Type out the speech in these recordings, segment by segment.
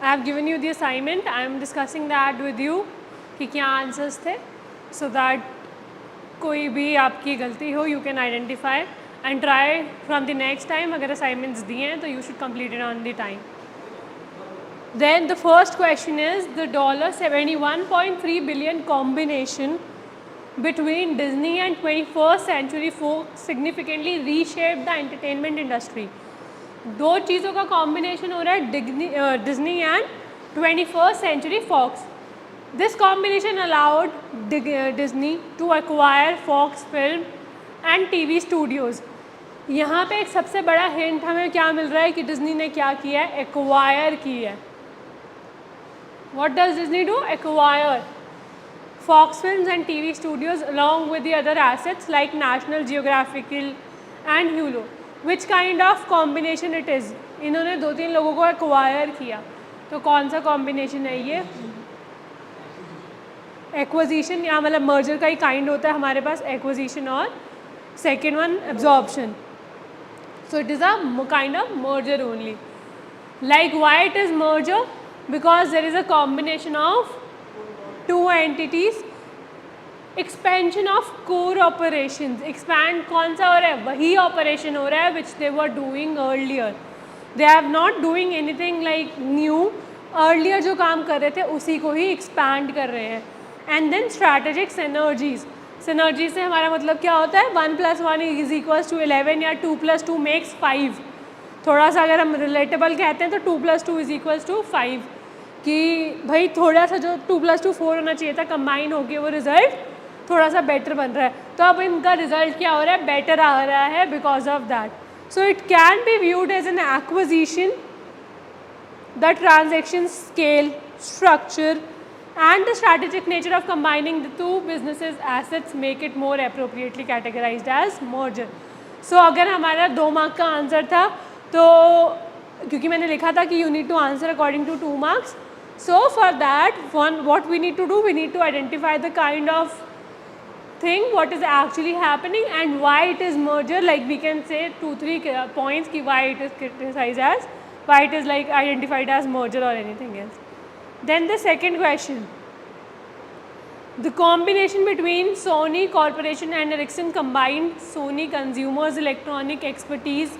I have given you the assignment. I am discussing that with you कि क्या answers थे, so that कोई भी आपकी गलती हो you can identify and try from the next time. अगर assignments दिए हैं तो you should complete it on the time. Then the first question is the $71.3 billion combination between Disney and 21st century fox significantly reshaped the entertainment industry. दो चीज़ों का combination हो रहा है Disney and 21st century fox. This combination allowed Disney to acquire Fox film and TV studios. यहाँ पे एक सबसे बड़ा हिंट हमें क्या मिल रहा है कि डिज्नी ने क्या किया है, एक्वायर की है. What does Disney do? Acquire Fox films and TV studios along with the other assets like National Geographical and Hulu. Which kind of combination it is? इन्होंने दो तीन लोगों को एक्वायर किया, तो कौन सा कॉम्बिनेशन है ये? एक्विजिशन या मतलब मर्जर का ही काइंड होता है हमारे पास, एक्विजिशन और second one absorption. So it is a kind of merger only. Like why it is merger? Because there is a combination of two entities. Expansion of core operations. Expand कौन सा हो रहा है? वही ऑपरेशन हो रहा है which they were doing earlier. They are not doing anything like new. Earlier जो काम कर रहे थे उसी को ही एक्सपैंड कर रहे हैं. And then strategic synergies. Synergy से हमारा मतलब क्या होता है? 1 + 1 = 11 या 2 + 2 makes 5. थोड़ा सा अगर हम रिलेटेबल कहते हैं तो 2 + 2 = 5 कि भाई थोड़ा सा जो 2 + 2 4 होना चाहिए था कंबाइन हो गया, वो रिजल्ट थोड़ा सा बेटर बन रहा है. तो अब इनका रिजल्ट क्या हो रहा है? बेटर आ रहा है because of that. So it can be viewed as an acquisition. The transaction scale, structure and the strategic nature of combining the two businesses assets make it more appropriately categorized as merger. So अगर हमारा 2 mark का answer था तो क्योंकि मैंने लिखा था कि you need to answer according to 2 marks. So for that what we need to do, we need to identify the kind of thing what is actually happening and why it is merger. Like we can say 2-3 points कि why it is criticized as, why it is like identified as merger or anything else. Then the second question, the combination between Sony Corporation and Ericsson combined Sony consumers electronic expertise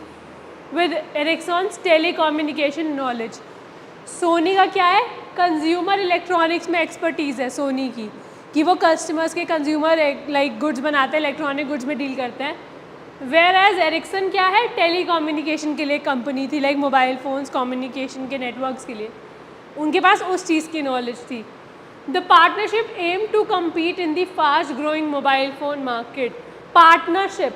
with Ericsson's telecommunication knowledge. Sony का क्या है? Consumer electronics में expertise है सोनी की कि वो customers के consumer like goods बनाते हैं, इलेक्ट्रॉनिक गुड्स में डील करते हैं. वेयर एज एरिक्सन क्या है? टेलीकम्युनिकेशन के लिए कंपनी थी, लाइक मोबाइल फ़ोन्स कम्युनिकेशन के नेटवर्क्स के लिए उनके पास उस चीज़ की नॉलेज थी. The partnership aim to compete in the fast growing mobile phone market. Partnership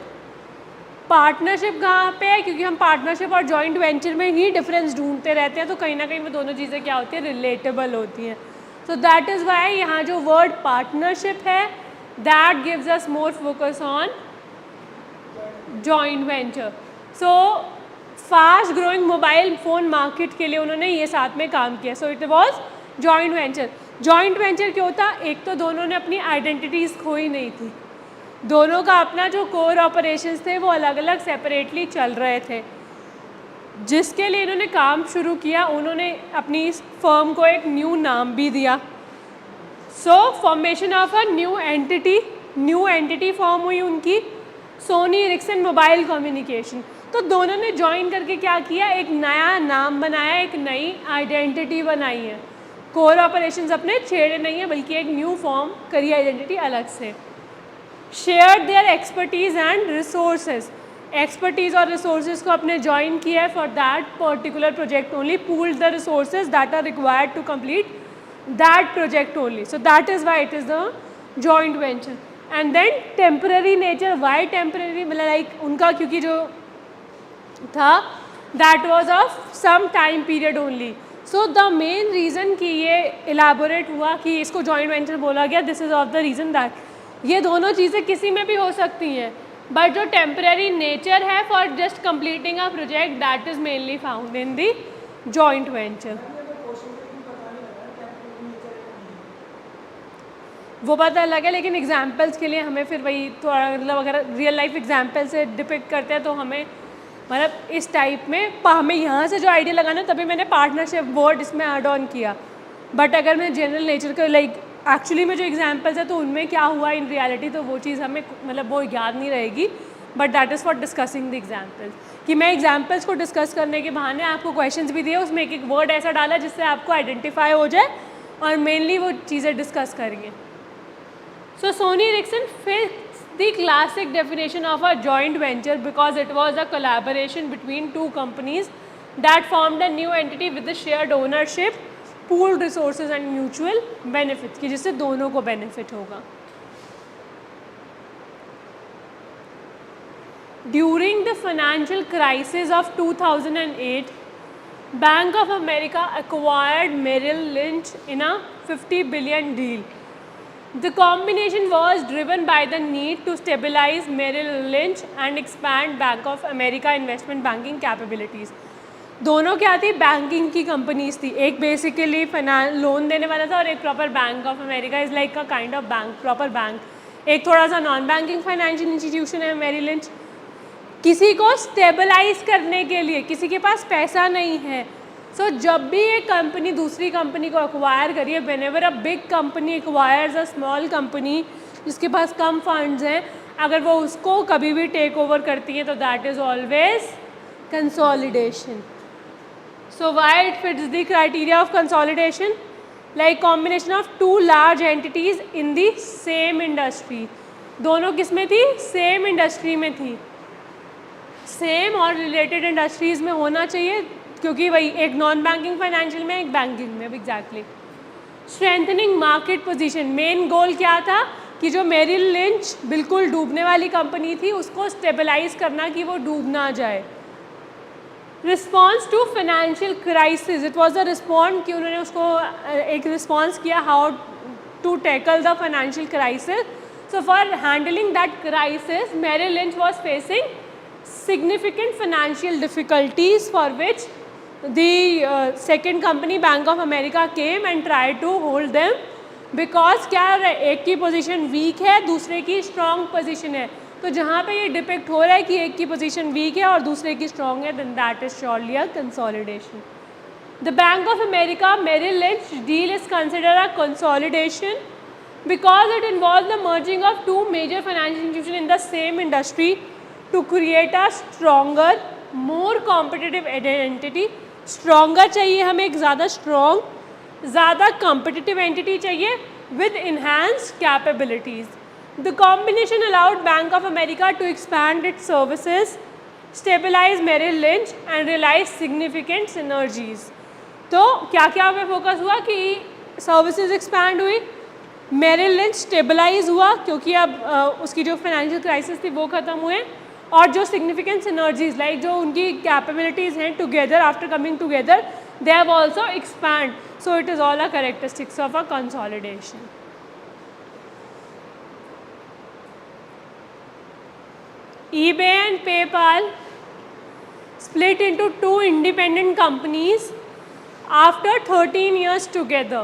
कहाँ पे है? क्योंकि हम पार्टनरशिप और जॉइंट वेंचर में ही डिफरेंस ढूंढते रहते हैं, तो कहीं ना कहीं वो दोनों चीज़ें क्या होती है? रिलेटेबल होती हैं. सो दैट इज़ वाई यहाँ जो वर्ड पार्टनरशिप है that gives us more focus on joint venture. So fast growing mobile phone market के लिए उन्होंने ये साथ में काम किया. So it was joint venture. Joint venture क्यों था? एक तो दोनों ने अपनी आइडेंटिटीज़ खोई नहीं थी, दोनों का अपना जो कोर ऑपरेशंस थे वो अलग अलग सेपरेटली चल रहे थे. जिसके लिए इन्होंने काम शुरू किया उन्होंने अपनी इस फर्म को एक न्यू नाम भी दिया. सो formation of a new entity form हुई उनकी, सोनी एरिक्सन मोबाइल कम्युनिकेशन. तो दोनों ने ज्वाइन करके क्या किया? एक नया नाम बनाया, एक नई आइडेंटिटी बनाई है. कोर ऑपरेशंस अपने छेड़े नहीं है बल्कि एक न्यू फॉर्म करी आइडेंटिटी अलग से. Share their expertise and resources. Expertise और रिसोर्सेज को अपने ज्वाइन किया है for that particular project only. Pooled the resources that are required to complete that project only. So that is why it is the joint venture. And then temporary nature. Why temporary? मतलब like उनका क्योंकि जो था that was of some time period only. So the main reason कि ये elaborate हुआ कि इसको जॉइंट वेंचर बोला गया, this is of the reason that ये दोनों चीज़ें किसी में भी हो सकती हैं, बट जो टेम्पररी नेचर है for just completing a project that is mainly found in the joint venture. वो पता अलग है, लेकिन एग्जाम्पल्स के लिए हमें फिर वही थोड़ा मतलब अगर रियल लाइफ एग्जाम्पल से डिपिक्ट करते हैं तो हमें मतलब इस टाइप में हमें यहाँ से जो आइडिया लगाना है, तभी मैंने पार्टनरशिप वर्ड इसमें ऐड ऑन किया। बट अगर मैं जनरल नेचर का लाइक एक्चुअली में जो एग्जांपल्स है तो उनमें क्या हुआ इन रियलिटी, तो वो चीज़ हमें मतलब वो याद नहीं रहेगी। But that is for discussing the examples, कि मैं एग्जाम्पल्स को डिस्कस करने के बहाने आपको क्वेश्चंस भी दिए, उसमें एक एक वर्ड ऐसा डाला जिससे आपको आइडेंटिफाई हो जाए और मेनली वो चीज़ें डिस्कस करेंगे। So Sony Ericsson fix the classic definition of a joint venture because it was a collaboration between two companies that formed a new entity with the shared ownership, pooled resources and mutual benefits, कि जिससे दोनों को benefit होगा। During the financial crisis of 2008, Bank of America acquired Merrill Lynch in a $50 billion deal. The combination was driven by the need to stabilize Merrill Lynch and expand Bank of America investment banking capabilities. दोनों क्या थी? Banking की companies थी, एक basically loan देने वाला था और एक proper bank of America is like a kind of bank, proper bank. एक थोड़ा सा नॉन बैंकिंग फाइनेंशियल इंस्टीट्यूशन है मेरिल लिंच। किसी को स्टेबलाइज करने के लिए, किसी के पास पैसा नहीं है, सो जब भी एक कंपनी दूसरी कंपनी को एक्वायर करिए, whenever a big company acquires a small company जिसके पास कम फंड्स हैं, अगर वो उसको कभी भी टेक ओवर करती है तो that is always consolidation. So why it fits the criteria of consolidation? Like combination of two large entities in the same industry. दोनों किस में थी? सेम इंडस्ट्री में थी। सेम और रिलेटेड इंडस्ट्रीज़ में होना चाहिए, क्योंकि वही एक नॉन बैंकिंग फाइनेंशियल में, एक बैंकिंग में। Exactly. Strengthening market position, main goal क्या था कि जो मेरिल लिंच बिल्कुल डूबने वाली कंपनी थी उसको स्टेबलाइज करना कि वो डूब ना जाए। Response to financial crisis, it was a respond कि उन्होंने उसको एक रिस्पॉन्स किया how to tackle the financial crisis. So for handling that crisis Merrill Lynch was facing significant financial difficulties, for which the second company Bank of America came and tried to hold them, because क्या एक की position week है, दूसरे की strong position है, तो जहाँ पे ये डिपिक्ट हो रहा है कि एक की पोजीशन वीक है और दूसरे की स्ट्रॉन्ग है, then that is surely a consolidation. The Bank of America Merrill Lynch deal is considered a consolidation because it involves the merging of two major financial institutions in the same industry to create a stronger, more competitive entity. Stronger चाहिए हमें, एक ज़्यादा strong, ज़्यादा competitive entity चाहिए with enhanced capabilities. The combination allowed Bank of America to expand its services, stabilize Merrill Lynch and realize significant synergies. तो क्या क्या पे फोकस हुआ कि सर्विसेज एक्सपैंड हुई, मेरिल लिंच स्टेबलाइज हुआ क्योंकि अब उसकी जो फाइनेंशियल क्राइसिस थी वो ख़त्म हुए, और जो सिग्निफिकेंट सिनर्जीज लाइक जो उनकी कैपेबिलिटीज़ हैं together, after coming together they have also expand. So it is all a characteristics of a consolidation. eBay and PayPal split into two independent companies after 13 years together.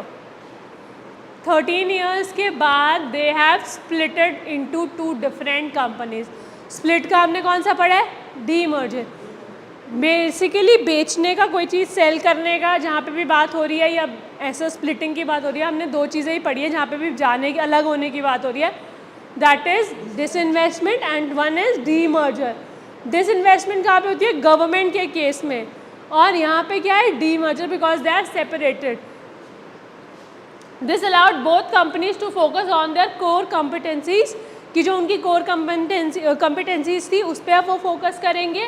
13 years के बाद they have splitted into two different companies. Split का हमने कौन सा पढ़ा है? Demerger. Basically बेचने का, कोई चीज़ सेल करने का जहाँ पे भी बात हो रही है या ऐसा स्प्लिटिंग की बात हो रही है, हमने दो चीज़ें ही पढ़ी है जहाँ पे भी जाने की, अलग होने की बात हो रही है. That is disinvestment and one is demerger. Disinvestment कहाँ पे होती है? गवर्नमेंट के केस में, और यहाँ पे क्या है? Demerger, because they are separated. This allowed both companies to focus on their core competencies, कि जो उनकी कोर कॉम्पिटेंसीज थी उस पर अब वो फोकस करेंगे.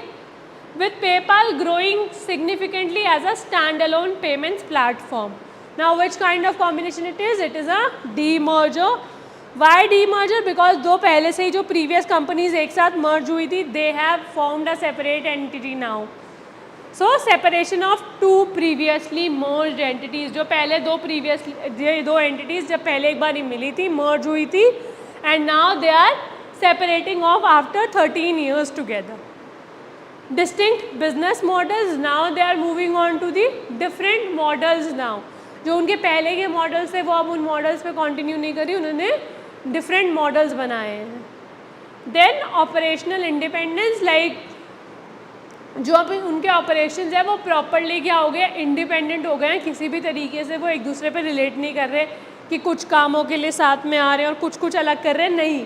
With PayPal growing significantly as a stand alone payments platform. Now which kind of combination it is? It is a demerger. Why demerger? Because दो पहले से ही जो प्रीवियस कंपनीज एक साथ मर्ज हुई थी, they have formed a separate entity now. So separation of two previously merged entities, जो पहले दो एंटिटीज़ जब पहले एक बार ही मिली थी, मर्ज हुई थी, and now they are separating off after 13 years together. Distinct business models, now they are moving on to the different models now. जो उनके पहले के मॉडल्स थे वो अब उन मॉडल्स पे कंटिन्यू नहीं करी, उन्होंने डिफरेंट मॉडल्स बनाए हैं. देन ऑपरेशनल इंडिपेंडेंस, लाइक जो अब उनके ऑपरेशंस है वो प्रॉपरली क्या हो गए, इंडिपेंडेंट हो गए हैं, किसी भी तरीके से वो एक दूसरे पे रिलेट नहीं कर रहे कि कुछ कामों के लिए साथ में आ रहे हैं और कुछ कुछ अलग कर रहे हैं, नहीं,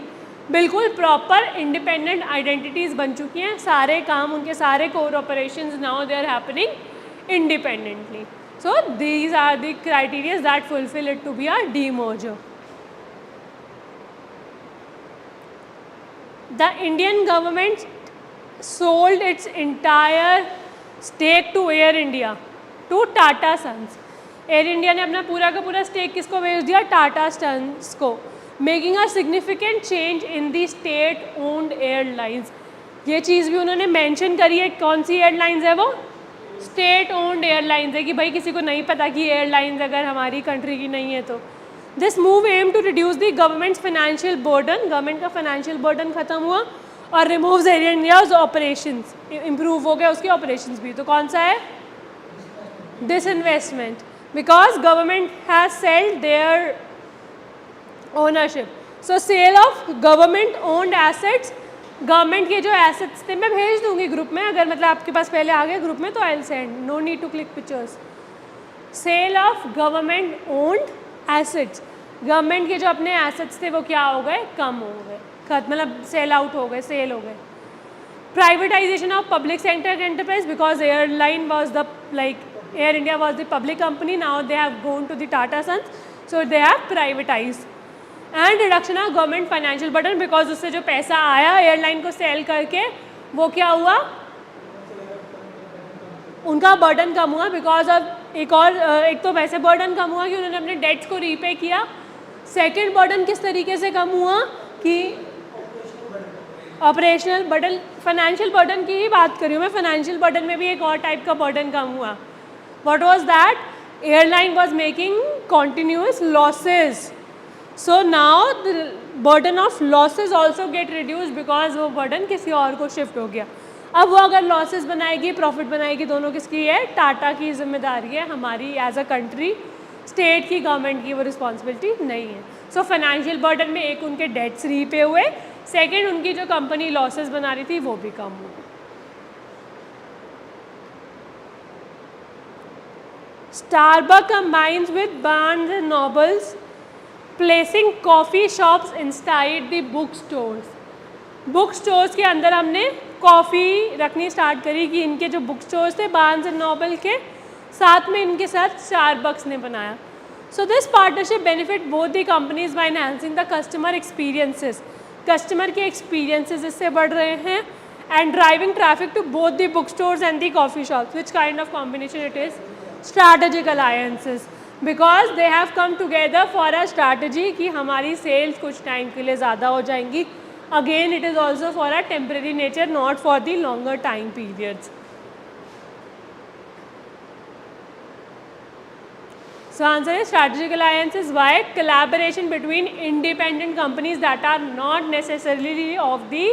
बिल्कुल प्रॉपर इंडिपेंडेंट आइडेंटिटीज़ बन चुकी हैं, सारे काम उनके सारे core operations now they are happening independently. So these are the criteria that fulfil it to be a demerger. The Indian government sold its entire stake to Air India to Tata Sons. Air India ने अपना पूरा का पूरा stake किसको बेच दिया, Tata sons को, making a significant change in the state owned airlines. ये चीज़ भी उन्होंने मेंशन करी है. कौन सी एयरलाइंस है वो, स्टेट ओन्ड एयरलाइंस है, कि भाई किसी को नहीं पता कि एयरलाइंस अगर हमारी कंट्री की नहीं है तो. This move aim to reduce the government's financial burden, government का फाइनेंशियल बर्डन खत्म हुआ और removes Air India's operations, improve हो गए उसके ऑपरेशंस भी. तो कौन सा है, disinvestment, because government has selled their ownership. So sale of government owned assets, government के जो एसेट्स थे, मैं भेज दूंगी ग्रुप में, अगर मतलब आपके पास पहले आ गए ग्रुप में तो I will send, no need to click pictures. Sale of government owned assets, government के जो अपने एसेट्स थे वो क्या हो गए, कम हो गए, मतलब सेल आउट हो गए, सेल हो गए. Privatisation of public sector enterprise, because airline was the like Air India was the public company, now they have gone to the Tata Sons, so they have privatise. And reduction of government financial burden, because उससे जो पैसा आया airline को cell करके वो क्या हुआ, उनका बर्डन कम हुआ. बिकॉज ऑफ एक तो वैसे बर्डन कम हुआ कि उन्होंने अपने डेट्स को रीपे किया. सेकंड बर्डन किस तरीके से कम हुआ कि ऑपरेशनल बर्डन, फाइनेंशियल बर्डन की ही बात कर रही हूँ मैं, फाइनेंशियल बर्डन में भी एक और टाइप का बर्डन कम हुआ. What was that, airline was making continuous losses, so now the burden of losses also get reduce, because वो बर्डन किसी और को शिफ्ट हो गया. अब वो अगर लॉसेस बनाएगी प्रॉफिट बनाएगी, दोनों किसकी है, टाटा की जिम्मेदारी है, हमारी एज अ कंट्री स्टेट की गवर्नमेंट की वो रिस्पॉन्सिबिलिटी नहीं है. सो फाइनेंशियल बर्डन में एक उनके डेट्स रीपे हुए, सेकंड उनकी जो कंपनी लॉसेस बना रही थी वो भी कम हुई. Starbucks combines with Barnes and Nobles, placing coffee shops inside the bookstores. Book stores के अंदर हमने कॉफ़ी रखनी स्टार्ट करी कि इनके जो बुक स्टोर्स थे बार्न्स एंड नोबल के साथ में इनके साथ स्टारबक्स ने बनाया. So this partnership benefit both the companies by enhancing the customer experiences, customer के एक्सपीरियंसेस इससे बढ़ रहे हैं, and driving traffic to both the book stores and the coffee shops. Which kind of combination it is, strategic alliances, because they have come together for a strategy कि हमारी sales कुछ time के लिए ज़्यादा हो जाएंगी. Again, it is also for a temporary nature, not for the longer time periods. So answer is strategic alliances. Why? Collaboration between independent companies that are not necessarily of the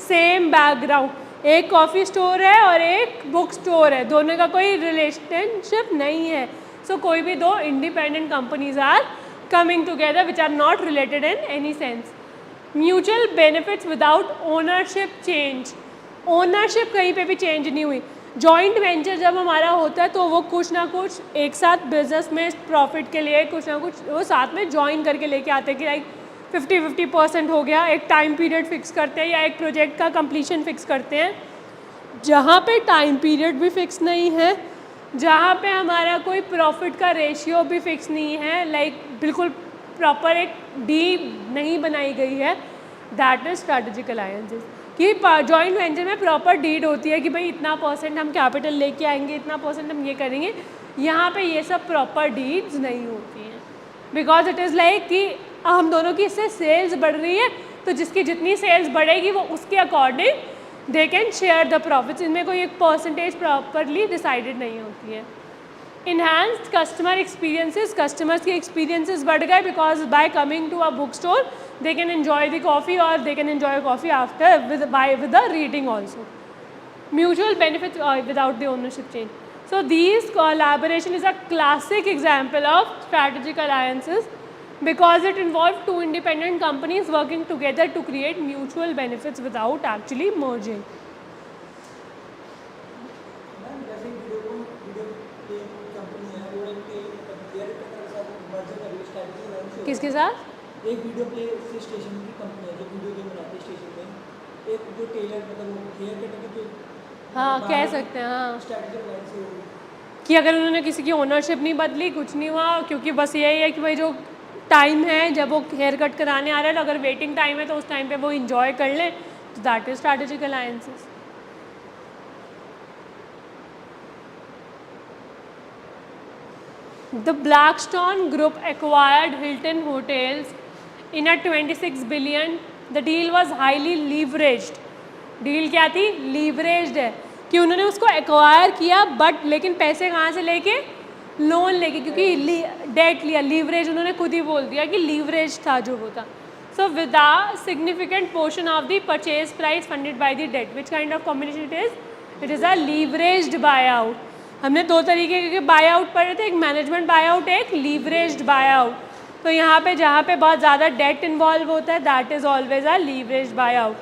same background. एक coffee store है और एक book store है, दोनों का कोई relationship नहीं है. So कोई भी दो independent companies are coming together which are not related in any sense. Mutual benefits without ownership change, ownership कहीं पे भी चेंज नहीं हुई. जॉइंट वेंचर जब हमारा होता है तो वो कुछ ना कुछ एक साथ बिजनेस में प्रॉफिट के लिए कुछ ना कुछ वो साथ में ज्वाइन करके लेके आते हैं कि लाइक 50-50% हो गया, एक टाइम पीरियड फिक्स करते हैं या एक प्रोजेक्ट का कंप्लीशन फिक्स करते हैं. जहाँ पे टाइम पीरियड भी फिक्स नहीं है, जहाँ पे हमारा कोई प्रॉफिट का रेशियो भी फिक्स नहीं है, लाइक बिल्कुल प्रॉपर एक डी नहीं बनाई गई है, दैट इज स्ट्रैटेजिक अलायंसेस. कि जॉइंट वेंचर में प्रॉपर डीड होती है कि भाई इतना % हम कैपिटल लेके आएंगे, इतना % हम ये करेंगे. यहाँ पे ये सब प्रॉपर डीड्स नहीं होती हैं, बिकॉज इट इज़ लाइक कि हम दोनों की इससे सेल्स बढ़ रही है तो जिसकी जितनी सेल्स बढ़ेगी वो उसके according they can share the profits. इनमें कोई एक % प्रॉपरली डिसाइडेड नहीं होती है. Enhanced customer experiences, customers के experiences बढ़ गए because by coming to a bookstore they can enjoy the coffee or they can enjoy coffee after with the reading also. Mutual benefits without the ownership change. So these collaboration is a classic example of strategic alliances because it involved two independent companies working together to create mutual benefits without actually merging. किसके साथ? एक video play station की company है जो video game बनाती है station में, एक जो टेलर मतलब वो हेयर कटर की जो, हाँ कह सकते हैं, हाँ स्ट्रैटेजी लाइन से होगी कि अगर उन्होंने किसी की ओनरशिप नहीं बदली, कुछ नहीं हुआ, क्योंकि बस यही है कि भाई जो टाइम है जब वो हेयर कट कराने आ रहे हैं, तो अगर वेटिंग टाइम है तो उस टाइम पे वो इंजॉय कर लें, तो that is strategic alliances. The Blackstone Group acquired Hilton Hotels in a 26 billion. The deal was highly leveraged. Deal क्या थी? लीवरेज्ड है कि उन्होंने उसको एक्वायर किया, बट लेकिन पैसे कहाँ से लेके? लोन लेके, क्योंकि डेट लिया. लीवरेज उन्होंने खुद ही बोल दिया कि लीवरेज था जो वो था. So with a significant portion of the purchase price funded by the debt. Which kind of combination it is? It is a leveraged buyout. हमने दो तरीके के बाय आउट पढ़े थे, एक मैनेजमेंट बाय आउट, एक लीवरेज्ड बाय आउट. तो यहाँ पे जहाँ पे बहुत ज़्यादा डेट इन्वॉल्व होता है, that is always a leveraged bye out.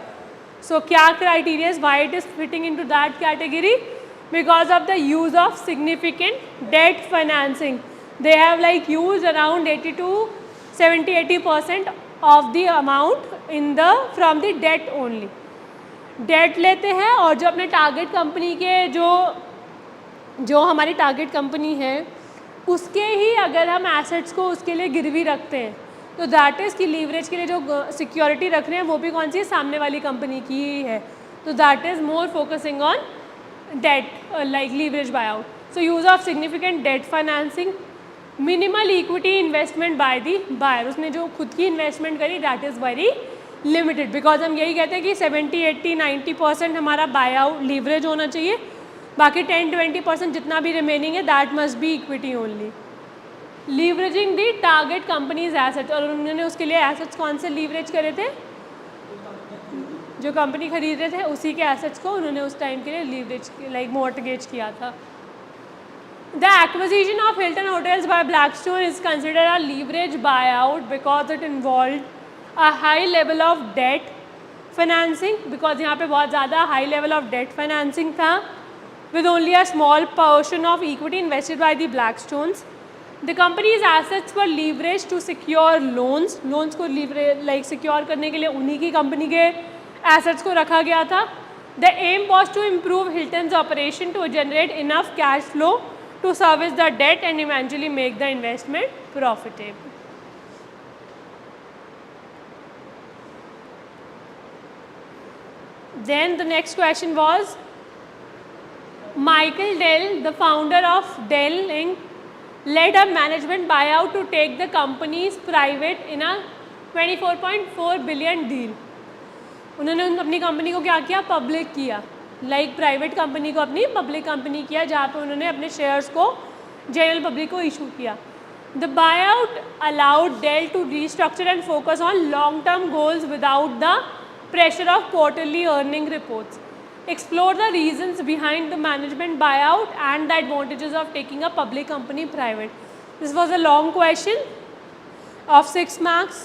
So क्या criteria is why it is fitting into that category? Because of the use of significant debt financing. They have like used around 80% of the amount in the from the debt only. Debt लेते हैं और जो अपने target company के जो हमारी target company है उसके ही अगर हम एसेट्स को उसके लिए गिरवी रखते हैं, तो दैट इज़ कि लीवरेज के लिए जो सिक्योरिटी रख रहे हैं वो भी कौन सी है? सामने वाली कंपनी की ही है. तो that is more focusing on debt like leverage bye out. So use of significant debt financing, minimal equity investment by the buyer. उसने जो खुद की इन्वेस्टमेंट करी that is very limited. Because हम यही कहते हैं कि 70-80-90% हमारा बाय आउट लीवरेज होना चाहिए, बाकी 10-20% जितना भी रिमेनिंग है that must B equity only. Leveraging the target companies assets, और उन्होंने उसके लिए एसेट्स कौन से लीवरेज करे थे? जो कंपनी खरीद रहे थे उसी के एसेट्स को उन्होंने उस टाइम के लिए लीवरेज लाइक मॉर्टगेज किया था. The acquisition of Hilton hotels by Blackstone is considered a leverage bye out because it involve a high level of debt financing. Because यहाँ पे बहुत ज़्यादा high level of debt financing था, with only a small portion of equity invested by the Blackstones. The company's assets were leveraged to secure loans. Loans को like secure करने के लिए उन्हीं की कंपनी के assets को रखा गया था. The aim was to improve Hilton's operation to generate enough cash flow to service the debt and eventually make the investment profitable. Then the next question was, Michael Dell, the founder of Dell Inc., led a management buyout to take the companies private in a 24.4 billion deal. उन्होंने अपनी company को क्या किया? Public किया. Like private company को अपनी public company किया, जहाँ पे उन्होंने अपने शेयर्स को जनरल पब्लिक को इशू किया. The buyout allowed Dell to restructure and focus on long-term goals without the pressure of quarterly earning reports. Explore the reasons behind the management buyout and the advantages of taking a public company private. This was a long question of 6 marks.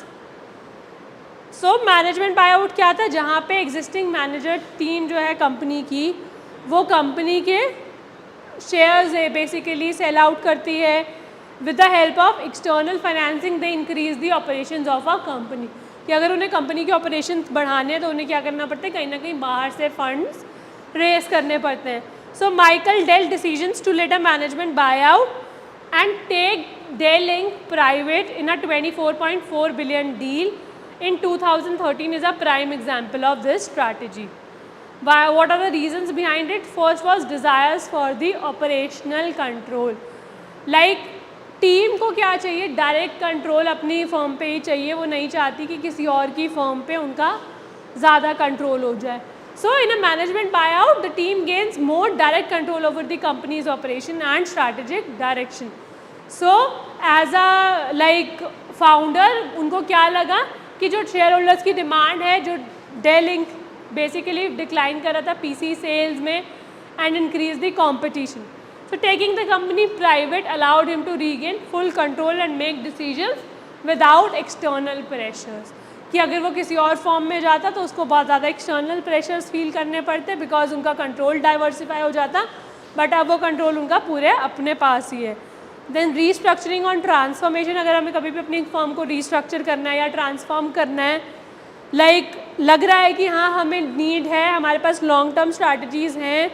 So management buyout क्या था? जहाँ पे existing manager team जो है company की, वो company के shares basically sell out करती है. With the help of external financing they increase the operations of a company. कि अगर उन्हें कंपनी के ऑपरेशन बढ़ाने हैं तो उन्हें क्या करना पड़ता है? कहीं ना कहीं बाहर से फंड्स रेस करने पड़ते हैं. So Michael Dell decisions to let a management bye out and take Dell Inc. private in a 24.4 billion deal in 2013 is a prime example of this strategy. What are the reasons behind it? First was desires for the operational control. Like team को क्या चाहिए? Direct control अपनी firm पे ही चाहिए. वो नहीं चाहती कि किसी और की फर्म पे उनका ज़्यादा कंट्रोल हो जाए. So in a management buyout, the team gains more direct control over the company's operation and strategic direction. So as a like founder, उनको क्या लगा कि जो शेयर होल्डर्स की डिमांड है, जो Dell Inc. बेसिकली डिक्लाइन कर रहा था PC सेल्स में and increase the competition. So taking the company private allowed him to regain full control and make decisions without external pressures. कि अगर वो किसी और फॉर्म में जाता तो उसको बहुत ज़्यादा एक्सटर्नल प्रेशर्स फील करने पड़ते बिकॉज उनका कंट्रोल डाइवर्सिफाई हो जाता, बट अब वो कंट्रोल उनका पूरे अपने पास ही है. देन रीस्ट्रक्चरिंग ऑन ट्रांसफॉर्मेशन, अगर हमें कभी भी अपनी फर्म को रीस्ट्रक्चर करना है या ट्रांसफॉर्म करना है, लाइक लग रहा है कि हाँ हमें नीड है, हमारे पास लॉन्ग टर्म स्ट्रैटेजीज़ हैं,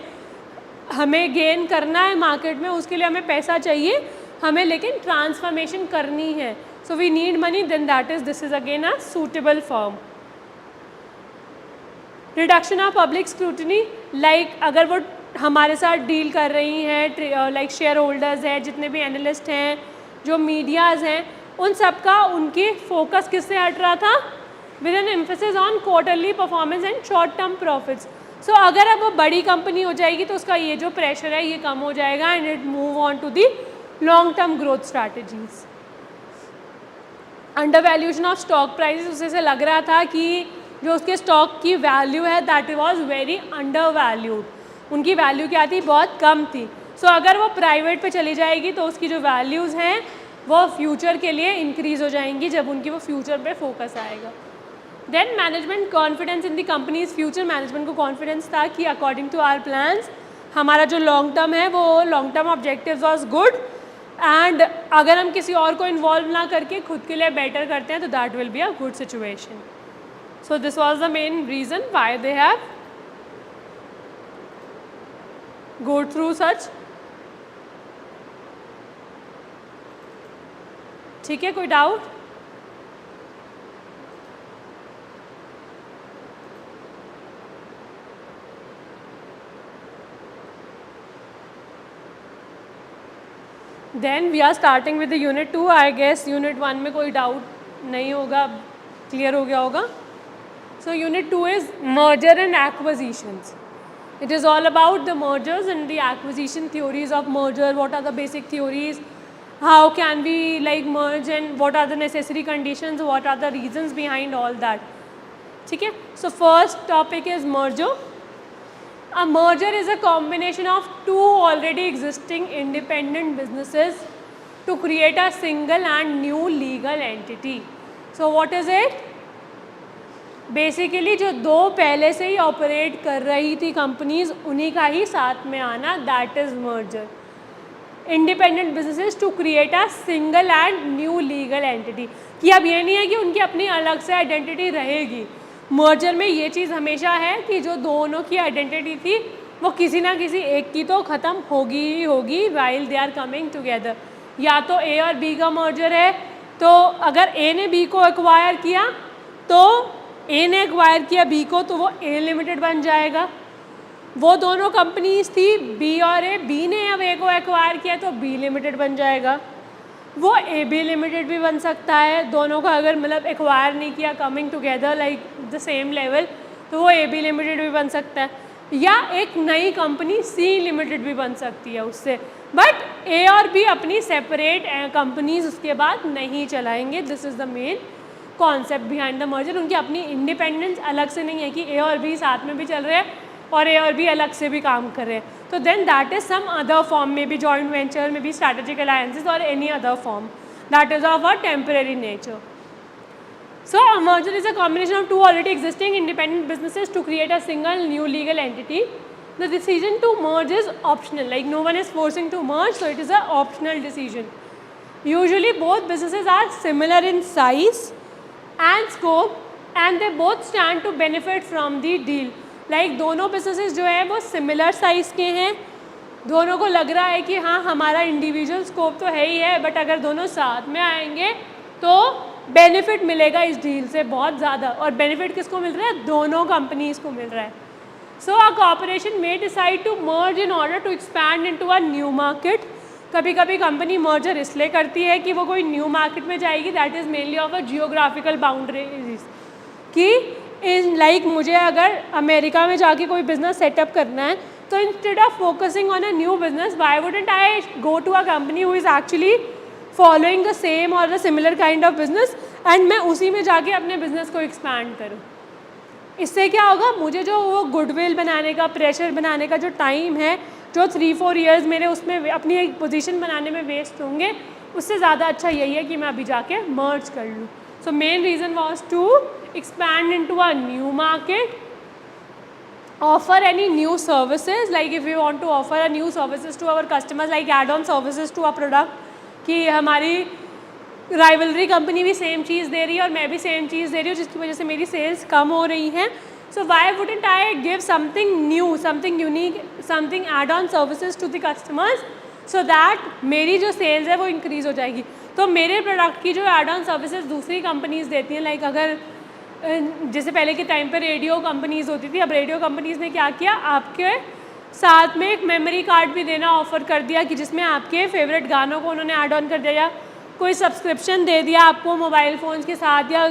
हमें गेन करना है मार्केट में, उसके लिए हमें पैसा चाहिए, हमें लेकिन ट्रांसफॉर्मेशन करनी है, so we need money, then that is this is again a suitable firm. Reduction of public scrutiny, like अगर वो हमारे साथ डील कर रही हैं, लाइक शेयर होल्डर्स हैं, जितने भी एनालिस्ट हैं, जो मीडियाज़ हैं, उन सब का उनकी फोकस किससे हट रहा था, with an emphasis on quarterly performance and short term profits. So अगर अब वो बड़ी कंपनी हो जाएगी तो उसका ये जो प्रेशर है ये कम हो जाएगा and it move on to the long term growth strategies. Undervaluation of stock prices, उससे से लग रहा था कि जो उसके स्टॉक की वैल्यू है that was very under valued, उनकी वैल्यू क्या थी, बहुत कम थी. सो अगर वो प्राइवेट पे चली जाएगी तो उसकी जो वैल्यूज़ हैं वो फ्यूचर के लिए इंक्रीज़ हो जाएंगी जब उनकी वो फ्यूचर पे फोकस आएगा. Then management confidence in the company's future, management को कॉन्फिडेंस था कि अकॉर्डिंग टू आवर प्लान्स हमारा जो लॉन्ग टर्म है वो long term objectives was good, and अगर हम किसी और को इन्वॉल्व ना करके खुद के लिए बेटर करते हैं तो that will be a good situation. So this was the main reason why they have go through such. ठीक है, कोई doubt? Then we are starting with the unit 2. I guess unit 1 में कोई डाउट नहीं होगा, क्लियर हो गया होगा. So unit 2 is merger and acquisitions. It is all about the mergers and the acquisition theories of merger. What are the basic theories? How can we like merge and what are the necessary conditions? What are the reasons behind all that? ठीक है. So first topic is merger. A merger is a combination of two already existing independent businesses to create a single and new legal entity. So what is it? Basically जो दो पहले से ही operate कर रही थी companies उन्हीं का ही साथ में आना, that is merger. Independent businesses to create a single and new legal entity, कि अब ये नहीं है कि उनकी अपनी अलग से आइडेंटिटी रहेगी. मर्जर में ये चीज़ हमेशा है कि जो दोनों की आइडेंटिटी थी वो किसी ना किसी एक की तो ख़त्म होगी ही होगी while they are coming together. या तो ए और बी का मर्जर है, तो अगर ए ने बी को एक्वायर किया तो ए ने एक्वायर किया बी को, तो वो ए लिमिटेड बन जाएगा. वो दोनों कंपनीज थी बी और ए, बी ने अब ए को एक्वायर किया तो बी लिमिटेड बन जाएगा. वो ए बी लिमिटेड भी बन सकता है, दोनों का अगर मतलब एक्वायर नहीं किया coming together like the same level, तो वो ए बी लिमिटेड भी बन सकता है. या एक नई कंपनी सी लिमिटेड भी बन सकती है उससे, बट ए और बी अपनी सेपरेट कंपनीज उसके बाद नहीं चलाएंगे. This is the main concept behind the merger. उनकी अपनी इंडिपेंडेंस अलग से नहीं है कि ए और बी साथ में भी चल रहे हैं और ए और बी अलग से भी काम कर रहे हैं. तो then that is some other form, maybe joint venture, maybe strategic alliances और any other form that is of a temporary nature. So a merger is a combination of two already existing independent businesses to create a single new legal entity. The decision to merge is optional, like no one is forcing to merge, so it is a optional decision. Usually both businesses are similar in size and scope and they both stand to benefit from the deal. Like दोनों businesses जो है वो similar size के हैं, दोनों को लग रहा है कि हाँ हमारा individual scope तो है ही है, but अगर दोनों साथ में आएंगे तो benefit मिलेगा इस deal से बहुत ज़्यादा. और benefit किसको मिल रहा है, दोनों companies को मिल रहा है. So a corporation may decide to merge in order to expand into a new market. कभी कभी कंपनी मर्जर इसलिए करती है कि वो कोई न्यू मार्केट में जाएगी, that is mainly of a geographical boundaries, कि इन लाइक मुझे अगर अमेरिका में जाके कोई बिजनेस सेटअप करना है तो instead of focusing on a new business why wouldn't I go to a company who is actually following the same और the similar kind of business and मैं उसी में जाके अपने बिजनेस को एक्सपैंड करूँ. इससे क्या होगा, मुझे जो वो गुडविल बनाने का, प्रेशर बनाने का जो टाइम है, जो 3-4 ईयर्स मेरे उसमें अपनी एक पोजीशन बनाने में वेस्ट होंगे, उससे ज़्यादा अच्छा यही है कि मैं अभी जाके मर्ज कर लूँ. So main reason was to expand into a new market, offer any new services, like if we want to offer a new services to our customers, like add-on services to our product, कि हमारी rivalry company भी same चीज़ दे रही है और मैं भी same चीज़ दे रही हूँ, जिसकी वजह से मेरी सेल्स कम हो रही हैं. So why wouldn't I give something new, something unique, something add on services to the customers, so that मेरी जो सेल्स है वो इंक्रीज़ हो जाएगी. तो मेरे प्रोडक्ट की जो एड ऑन सर्विसेज दूसरी कंपनीज़ देती हैं, लाइक अगर जैसे पहले के टाइम पे रेडियो कंपनीज़ होती थी, अब रेडियो कंपनीज़ ने क्या किया, आपके साथ में एक मेमोरी कार्ड भी देना ऑफ़र कर दिया कि जिसमें आपके फेवरेट गानों को उन्होंने ऐड ऑन कर दिया, या कोई सब्सक्रिप्शन दे दिया आपको मोबाइल फ़ोन्स के साथ, या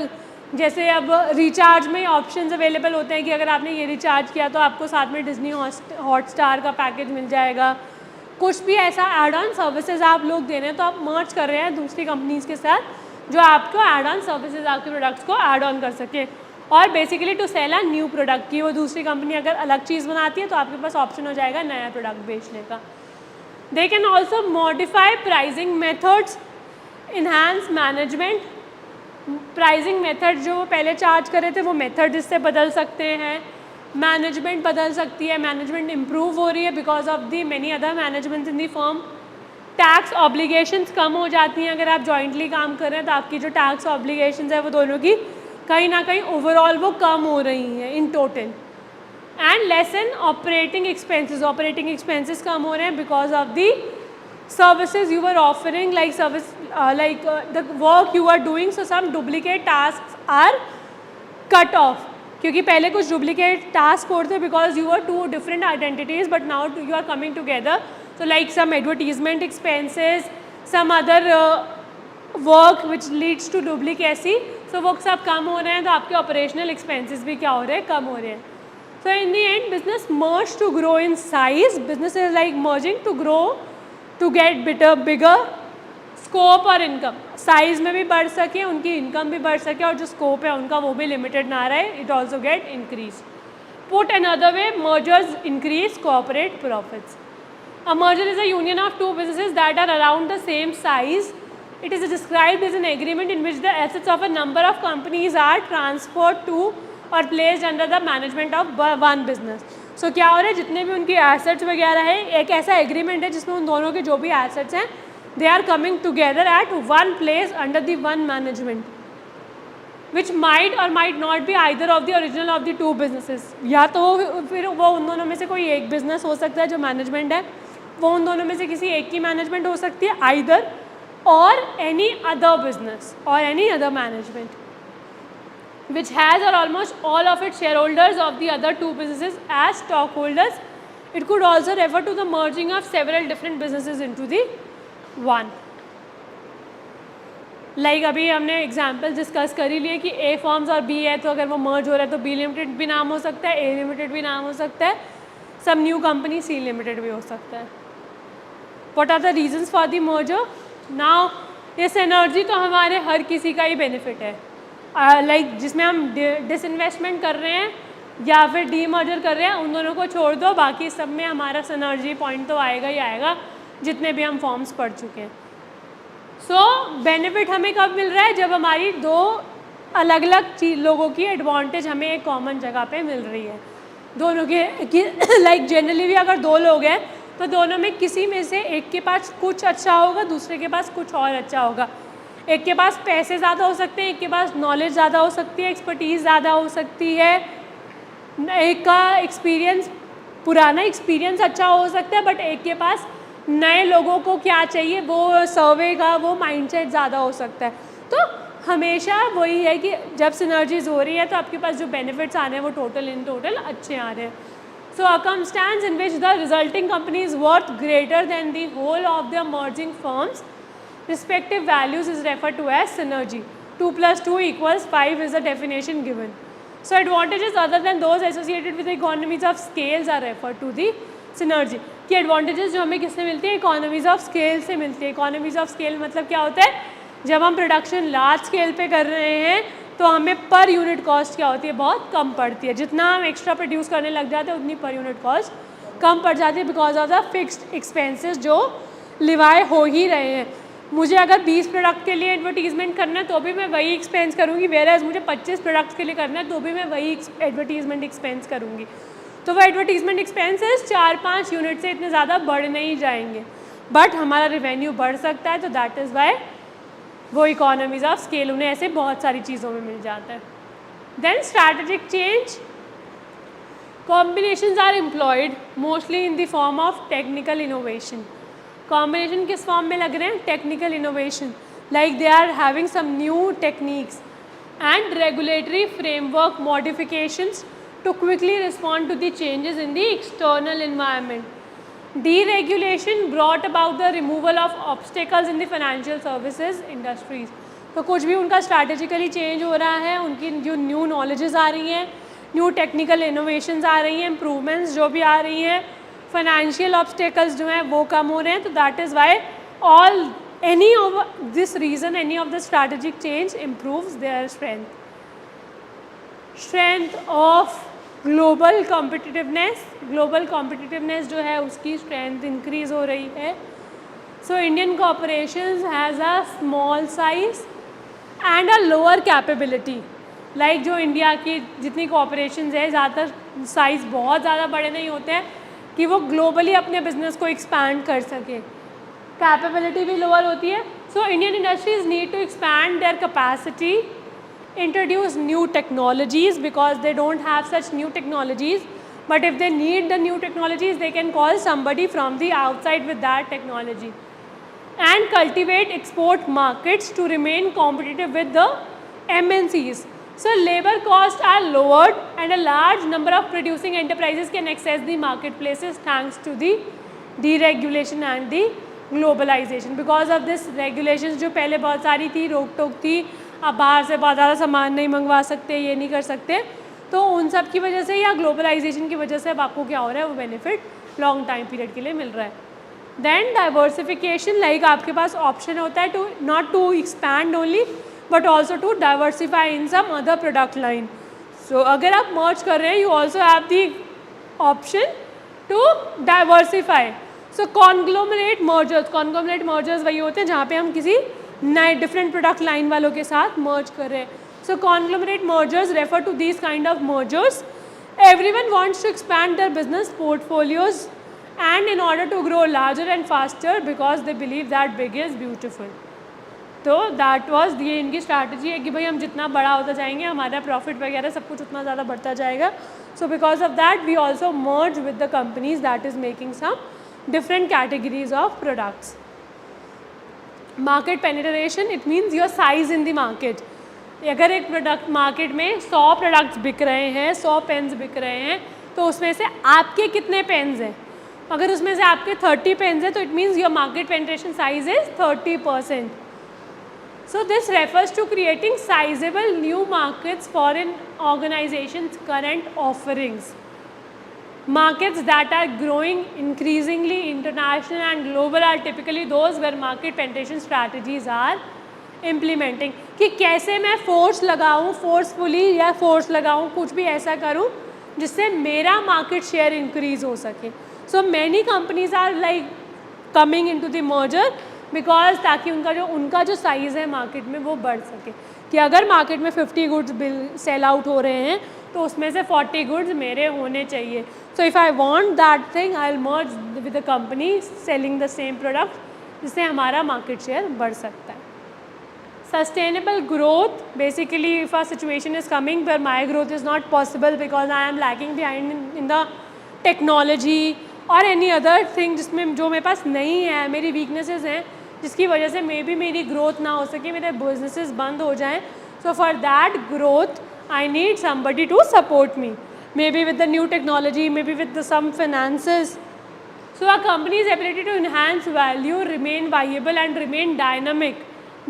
जैसे अब रिचार्ज में ऑप्शंस अवेलेबल होते हैं कि अगर आपने ये रिचार्ज किया तो आपको साथ में डिज्नी हॉटस्टार का पैकेज मिल जाएगा. कुछ भी ऐसा ऐड ऑन सर्विसेज आप लोग दे रहे हैं, तो आप मर्ज कर रहे हैं दूसरी कंपनीज़ के साथ जो आपको ऐड ऑन सर्विसेज आपके प्रोडक्ट्स को ऐड ऑन कर सके. और basically to sell a new product, की वो दूसरी कंपनी अगर अलग चीज़ बनाती है तो आपके पास ऑप्शन हो जाएगा नया प्रोडक्ट बेचने का. They can also modify pricing methods, enhance management. Pricing method जो वो पहले चार्ज कर रहे थे वो मेथड इससे बदल सकते हैं. मैनेजमेंट बदल सकती है, मैनेजमेंट इम्प्रूव हो रही है because of the many other management in the firm. Tax obligations कम हो जाती हैं अगर आप जॉइंटली काम कर रहे हैं, तो आपकी जो टैक्स ऑब्लिगेशंस है वो दोनों की कहीं ना कहीं ओवरऑल वो कम हो रही हैं in total. And lessen operating expenses कम हो रहे हैं because of the services you were offering, like the work you are doing, so some duplicate tasks are cut off. क्योंकि पहले कुछ duplicate tasks होते थे because you were two different identities, but now you are coming together. So like some advertisement expenses, some other work which leads to duplicacy, so वो सब कम हो रहे हैं, तो आपके operational expenses भी क्या हो रहे हैं, कम हो रहे हैं. So in the end, business merged to grow in size. Business is like merging to grow to get bigger scope और इनकम. साइज में भी बढ़ सके, उनकी इनकम भी बढ़ सके, और जो स्कोप है उनका वो भी लिमिटेड ना रहे. It also get increase. Put another way, mergers increase corporate profits. A merger is a union of two businesses that are around the same size. It is described as an agreement in which the assets of a number of companies are transferred to और placed under the management of one business. So क्या हो रहा है, जितने भी उनके assets वगैरह है, एक ऐसा एग्रीमेंट है जिसमें उन दोनों के जो भी एसेट्स हैं they are coming together at one place under the one management, which might और might not be either of the original of the two businesses. या तो फिर वो उन दोनों में से कोई एक बिजनेस हो सकता है जो मैनेजमेंट है, वो उन दोनों में से किसी एक की मैनेजमेंट हो सकती है, आइदर और एनी अदर बिजनेस और any other management which has or almost all of its shareholders of the other two businesses as stockholders. It could also refer to the merging of several different businesses into the one. Like अभी हमने example discuss कर ही लिए कि ए forms और B है, तो अगर वो मर्ज हो रहा है तो बी लिमिटेड भी नाम हो सकता है, ए लिमिटेड भी नाम हो सकता है, सब न्यू कंपनी सी लिमिटेड भी हो सकता है. What are the reasons for the merger? Now ये सिनर्जी तो हमारे हर किसी का ही बेनिफिट है. लाइक जिसमें हम डिसइन्वेस्टमेंट कर रहे हैं या फिर डीमर्जर कर रहे हैं, उन दोनों को छोड़ दो, बाकी सब में हमारा सिनर्जी पॉइंट तो आएगा ही आएगा, जितने भी हम फॉर्म्स पढ़ चुके हैं. सो बेनिफिट हमें कब मिल रहा है, जब हमारी दो अलग अलग लोगों की एडवांटेज हमें एक कॉमन जगह पे मिल रही है. दोनों के लाइक जनरली भी अगर दो लोग हैं तो दोनों में किसी में से एक के पास कुछ अच्छा होगा, दूसरे के पास कुछ और अच्छा होगा. एक के पास पैसे ज़्यादा हो सकते हैं, एक के पास नॉलेज ज़्यादा हो सकती है, एक्सपर्टीज़ ज़्यादा हो सकती है, एक का एक्सपीरियंस, पुराना एक्सपीरियंस अच्छा हो सकता है, बट एक के पास नए लोगों को क्या चाहिए वो सर्वे का वो माइंडसेट ज़्यादा हो सकता है. तो हमेशा वही है कि जब सिनर्जीज हो रही है तो आपके पास जो बेनिफिट्स आ रहे हैं वो टोटल इन टोटल अच्छे आ रहे हैं. circumstance in which the resulting company is worth greater than the whole of the merging firms respective values is referred to as synergy. 2 plus 2 equals 5 is the definition given. So advantages other than those associated with the economies of scales are referred to the synergy. कि advantages जो हमें किससे मिलती है, economies of scale से मिलती है. economies of scale मतलब क्या होता है, जब हम प्रोडक्शन लार्ज स्केल पे कर रहे हैं तो हमें पर यूनिट कॉस्ट क्या होती है, बहुत कम पड़ती है. जितना हम एक्स्ट्रा प्रोड्यूस करने लग जाते हैं उतनी पर यूनिट कॉस्ट कम पड़ जाती है because of the fixed expenses जो लिवाए हो ही रहे हैं. मुझे अगर 20 प्रोडक्ट के लिए एडवर्टीजमेंट करना है तो भी मैं वही एक्सपेंस करूँगी, वेयर मुझे 25 प्रोडक्ट्स के लिए करना है तो भी मैं वही एडवर्टीजमेंट एक्सपेंस करूँगी. तो वो एडवर्टीजमेंट एक्सपेंसेस 4-5 यूनिट से इतने ज़्यादा बढ़ नहीं जाएंगे. बट हमारा रेवेन्यू बढ़ सकता है, तो दैट इज़ वाई वो इकोनॉमीज ऑफ स्केल उन्हें ऐसे बहुत सारी चीज़ों में मिल जाता है. Then strategic change, combinations are employed mostly in the form of technical innovation. Combination किस फॉर्म में लग रहे हैं? Technical innovation, like they are having some new techniques and regulatory framework modifications to quickly respond to the changes in the external environment. Deregulation brought about the removal of obstacles in the financial services industries. तो कुछ भी उनका strategically change हो रहा है, उनकी जो new knowledges आ रही हैं, न्यू टेक्निकल इनोवेशंस आ रही हैं, इम्प्रूवमेंट्स जो भी आ रही हैं, फाइनेंशियल ऑब्स्टेकल्स जो हैं वो कम हो रहे हैं. तो that is why all any of this reason, any of the strategic change improves their strength. Strength of global competitiveness, global competitiveness जो है उसकी स्ट्रेंथ इंक्रीज हो रही है. So Indian corporations has a small size and a lower capability. Like जो India की जितनी corporations है, ज़्यादातर साइज़ बहुत ज़्यादा बड़े नहीं होते हैं कि वो ग्लोबली अपने बिजनेस को एक्सपैंड कर सके. कैपेबिलिटी भी लोअर होती है. So Indian industries need to expand their capacity, introduce new technologies because they don't have such new technologies, but if they need the new technologies they can call somebody from the outside with that technology, and cultivate export markets to remain competitive with the MNCs. So labor costs are lowered and a large number of producing enterprises can access the marketplaces thanks to the deregulation and the globalization. Because of this regulations जो पहले बहुत सारी थी, रोक टोक थी, आप बाहर से बहुत ज़्यादा सामान नहीं मंगवा सकते, ये नहीं कर सकते, तो उन सब की वजह से या ग्लोबलाइजेशन की वजह से अब आपको क्या हो रहा है, वो बेनिफिट लॉन्ग टाइम पीरियड के लिए मिल रहा है. देन डाइवर्सिफिकेशन, लाइक आपके पास ऑप्शन होता है to not to expand only but also to diversify in some other product line. So अगर आप मर्ज कर रहे हैं, you also have the option to diversify. So conglomerate mergers वही होते हैं जहाँ पे हम किसी नए डिफरेंट प्रोडक्ट लाइन वालों के साथ मर्ज कर रहे हैं. So conglomerate mergers refer to these kind of mergers. Everyone wants to expand their business portfolios and in order to grow larger and faster because they believe that big is beautiful. तो that was ये इनकी strategy है कि भाई हम जितना बड़ा होता जाएंगे हमारा प्रॉफिट वगैरह सब कुछ उतना ज़्यादा बढ़ता जाएगा. So because of that we also merge with the companies that is making some different categories of products. Market penetration, it means your size in the market. अगर एक प्रोडक्ट मार्केट में 100 प्रोडक्ट्स बिक रहे हैं, 100 पेन्स बिक रहे हैं, तो उसमें से आपके कितने पेन्स हैं? अगर उसमें से आपके 30 पेन्स हैं तो it means your market penetration size is 30%. So this refers to creating sizable new markets for an organization's current offerings. Markets that are growing increasingly international and global are typically those where market penetration strategies are implementing. कि कैसे मैं force लगाऊं, forcefully या force लगाऊं, कुछ भी ऐसा करूं जिससे मेरा मार्केट शेयर इंक्रीज हो सके. So many companies are like coming into the merger because ताकि उनका जो साइज़ है मार्केट में वो बढ़ सके. कि अगर मार्केट में 50 गुड्स बिल सेल आउट हो रहे हैं तो उसमें से 40 गुड्स मेरे होने चाहिए. So if I want that thing I will merge with the company selling the same product जिससे हमारा मार्केट शेयर बढ़ सकता है. Sustainable growth, basically if a situation is coming पर my growth is not possible because I am lacking behind in the technology और any other thing जिसमें जो मेरे पास नहीं है, मेरी वीकनेसेस हैं जिसकी वजह से मे बी मेरी ग्रोथ ना हो सके, मेरे बिजनेसेस बंद हो जाएं. So for that growth I need somebody to support me, maybe with the new technology, maybe with some finances. So a company's ability to enhance value, remain viable and remain dynamic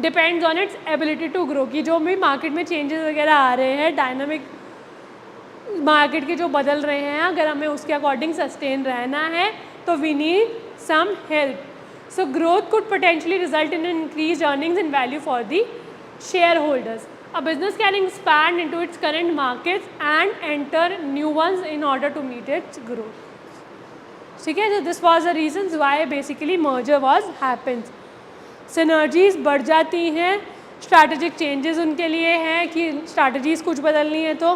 depends on its ability to grow. कि जो भी market में changes वगैरह आ रहे हैं, dynamic market के जो बदल रहे हैं, अगर हमें उसके अकॉर्डिंग सस्टेन रहना है तो we need some help. So growth could potentially result in increase earnings and value for the shareholders. A business can expand into its current markets and enter new ones in order to meet its growth. ठीक है, so this was the reasons why basically merger was happens. Synergies बढ़ जाती हैं, strategic changes उनके लिए हैं कि strategies कुछ बदलनी है तो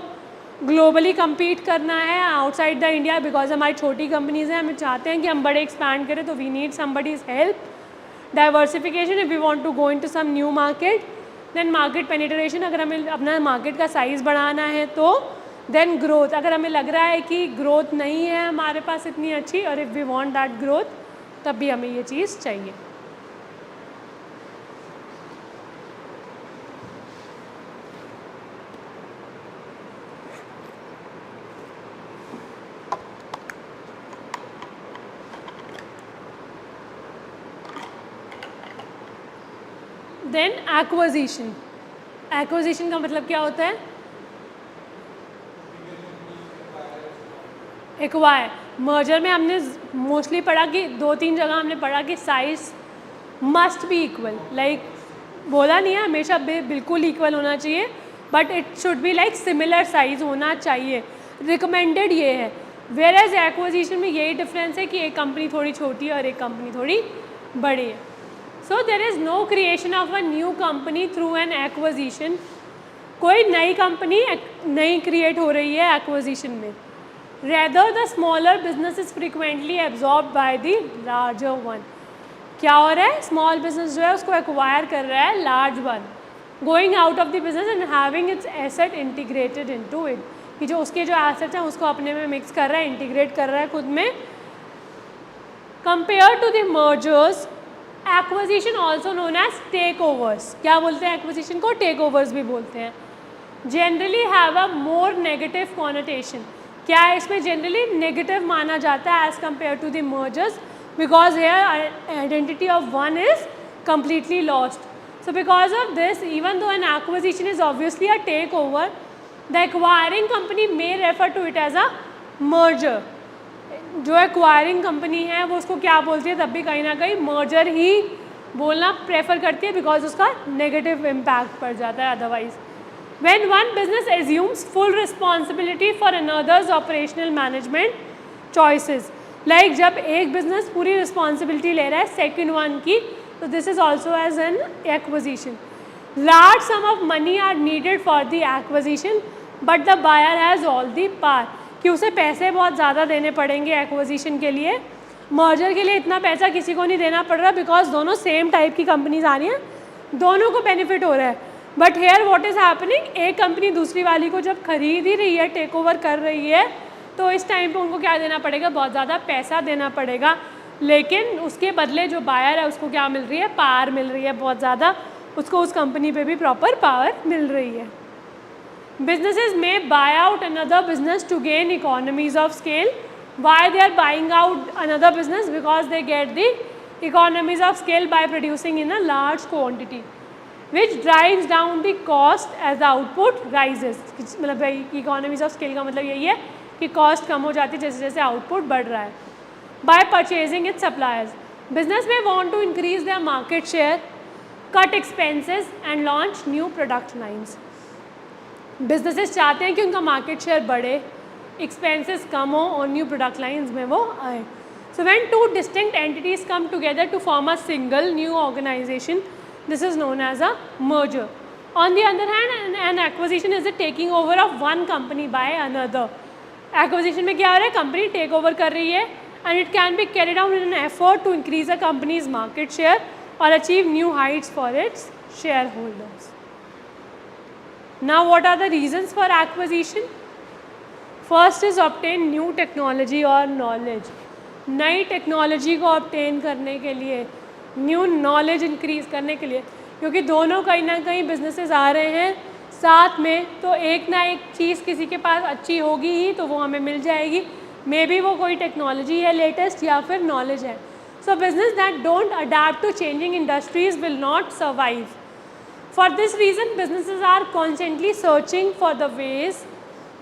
ग्लोबली compete करना है आउटसाइड द इंडिया, बिकॉज हमारी छोटी कंपनीज हैं, हमें चाहते हैं कि हम बड़े एक्सपैंड करें, तो we need somebody's help. Diversification, if we want to go into some new market. Then market penetration, अगर हमें अपना मार्केट का साइज़ बढ़ाना है तो. देन ग्रोथ, अगर हमें लग रहा है कि ग्रोथ नहीं है हमारे पास इतनी अच्छी, और if we want that growth, तब भी हमें ये चीज़ चाहिए. Then acquisition. एक्विजिशन का मतलब क्या होता है? एक्वायर. मर्जर में हमने मोस्टली पढ़ा कि 2-3 जगह हमने पढ़ा कि size must be equal. Like बोला नहीं है हमेशा बिल्कुल इक्वल होना चाहिए, but it should be like similar size होना चाहिए. रिकमेंडेड ये है. वेयर एज एक्विजिशन में यही डिफरेंस है कि एक कंपनी थोड़ी छोटी है और एक कंपनी थोड़ी बड़ी है. So there is no creation of a new company through an acquisition. कोई नई कंपनी नहीं क्रिएट हो रही है एक्विजिशन में. Rather the smaller business is frequently absorb by the larger one. क्या हो रहा है? स्मॉल बिजनेस जो है उसको एक्वायर कर रहा है large one, going out of the business and having its asset integrated into it. कि जो उसके जो एसेट्स हैं उसको अपने में मिक्स कर रहा है, इंटीग्रेट कर रहा है खुद में. Compare to the mergers, acquisition also known as takeovers. क्या बोलते हैं एक्विजिशन को? टेक ओवर्स भी बोलते हैं. Generally have a more negative connotation. क्या है इसमें? जनरली नेगेटिव माना जाता है as compare to the mergers, because here identity of one is completely lost. So because of this, even though an acquisition is obviously a takeover, the acquiring company may refer to it as a merger. जो acquiring company है वो उसको क्या बोलती है? तब भी कहीं ना कहीं मर्जर ही बोलना प्रेफर करती है, बिकॉज उसका नेगेटिव इम्पैक्ट पड़ जाता है otherwise. When one business assumes full responsibility for another's operational management choices, like जब एक बिजनेस पूरी रिस्पॉन्सिबिलिटी ले रहा है सेकेंड वन की, तो this is also as an acquisition. Large sum of money are needed for the acquisition, but the buyer has all the power. कि उसे पैसे बहुत ज़्यादा देने पड़ेंगे एक्विजिशन के लिए. मर्जर के लिए इतना पैसा किसी को नहीं देना पड़ रहा, बिकॉज दोनों सेम टाइप की कंपनीज आ रही हैं, दोनों को बेनिफिट हो रहा है. But here what is happening, एक कंपनी दूसरी वाली को जब खरीद ही रही है, टेक ओवर कर रही है, तो इस टाइम पे उनको क्या देना पड़ेगा? बहुत ज़्यादा पैसा देना पड़ेगा. लेकिन उसके बदले जो बायर है उसको क्या मिल रही है? पावर मिल रही है बहुत ज़्यादा. उसको उस कंपनी पे भी प्रॉपर पावर मिल रही है. Businesses may buy out another business to gain economies of scale. Why they are buying out another business? Because they get the economies of scale by producing in a large quantity, which drives down the cost as the output rises. मतलब economies of scale का मतलब यही है कि cost कम हो जाती है जैसे जैसे output बढ़ रहा है. By purchasing its suppliers, business may want to increase their market share, cut expenses and launch new product lines. Businesses चाहते हैं कि उनका मार्केट शेयर बढ़े, एक्सपेंसेस कम हो और न्यू प्रोडक्ट लाइंस में वो आए. So when two distinct entities come together to form a single new organisation, this is known as a merger. On the other hand, an acquisition is the taking over of one company by another. Acquisition में क्या हो रहा है? Company take over कर रही है, and it can be carried out in an effort to increase a company's market share और achieve new heights for its shareholders. Now what are the reasons for acquisition? First is obtain new technology or knowledge. नई technology को obtain करने के लिए, new knowledge increase करने के लिए, क्योंकि दोनों कहीं ना कहीं बिजनेसेस आ रहे हैं साथ में, तो एक ना एक चीज़ किसी के पास अच्छी होगी ही तो वो हमें मिल जाएगी. मे बी वो कोई टेक्नोलॉजी है लेटेस्ट या फिर नॉलेज है. So business that don't adapt to changing industries will not survive. For this reason, businesses are constantly searching for the ways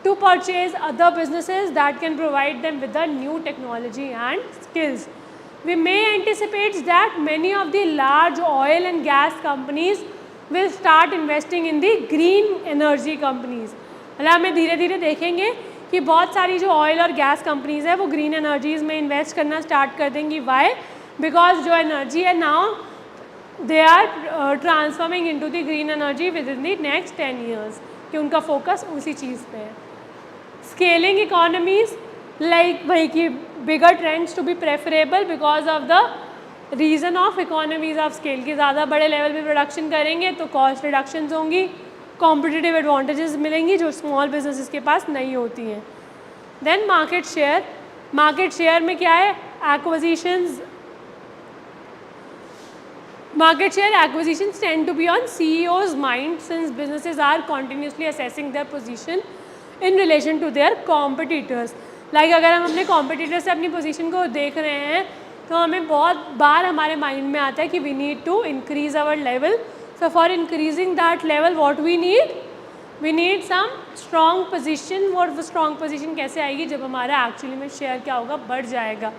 to purchase other businesses that can provide them with the new technology and skills. We may anticipate that many of the large oil and gas companies will start investing in the green energy companies. मतलब हमें धीरे धीरे देखेंगे कि बहुत सारी जो oil और गैस कंपनीज है वो ग्रीन एनर्जीज में इन्वेस्ट करना स्टार्ट कर देंगी. वाई? बिकॉज जो एनर्जी है now they are transforming into the green energy within the next 10 years, कि उनका फोकस उसी चीज़ पे है. Scaling economies, like वही कि bigger trends to be preferable because of the reason of economies of scale कि ज़्यादा बड़े लेवल पे प्रोडक्शन करेंगे तो कॉस्ट रिडक्शंस होंगी, कॉम्पिटिटिव एडवांटेजेस मिलेंगी जो स्मॉल बिजनेसेस के पास नहीं होती हैं. देन मार्केट शेयर में क्या है? Acquisitions. Market share acquisitions tend to be on CEO's mind since businesses are continuously assessing their position in relation to their competitors. Like अगर हम अपने competitor से अपनी position को देख रहे हैं तो हमें बहुत बार हमारे mind में आता है कि we need to increase our level. So for increasing that level, what we need? We need some strong position. और वो strong position कैसे आएगी? जब हमारा actually में share क्या होगा? बढ़ जाएगा.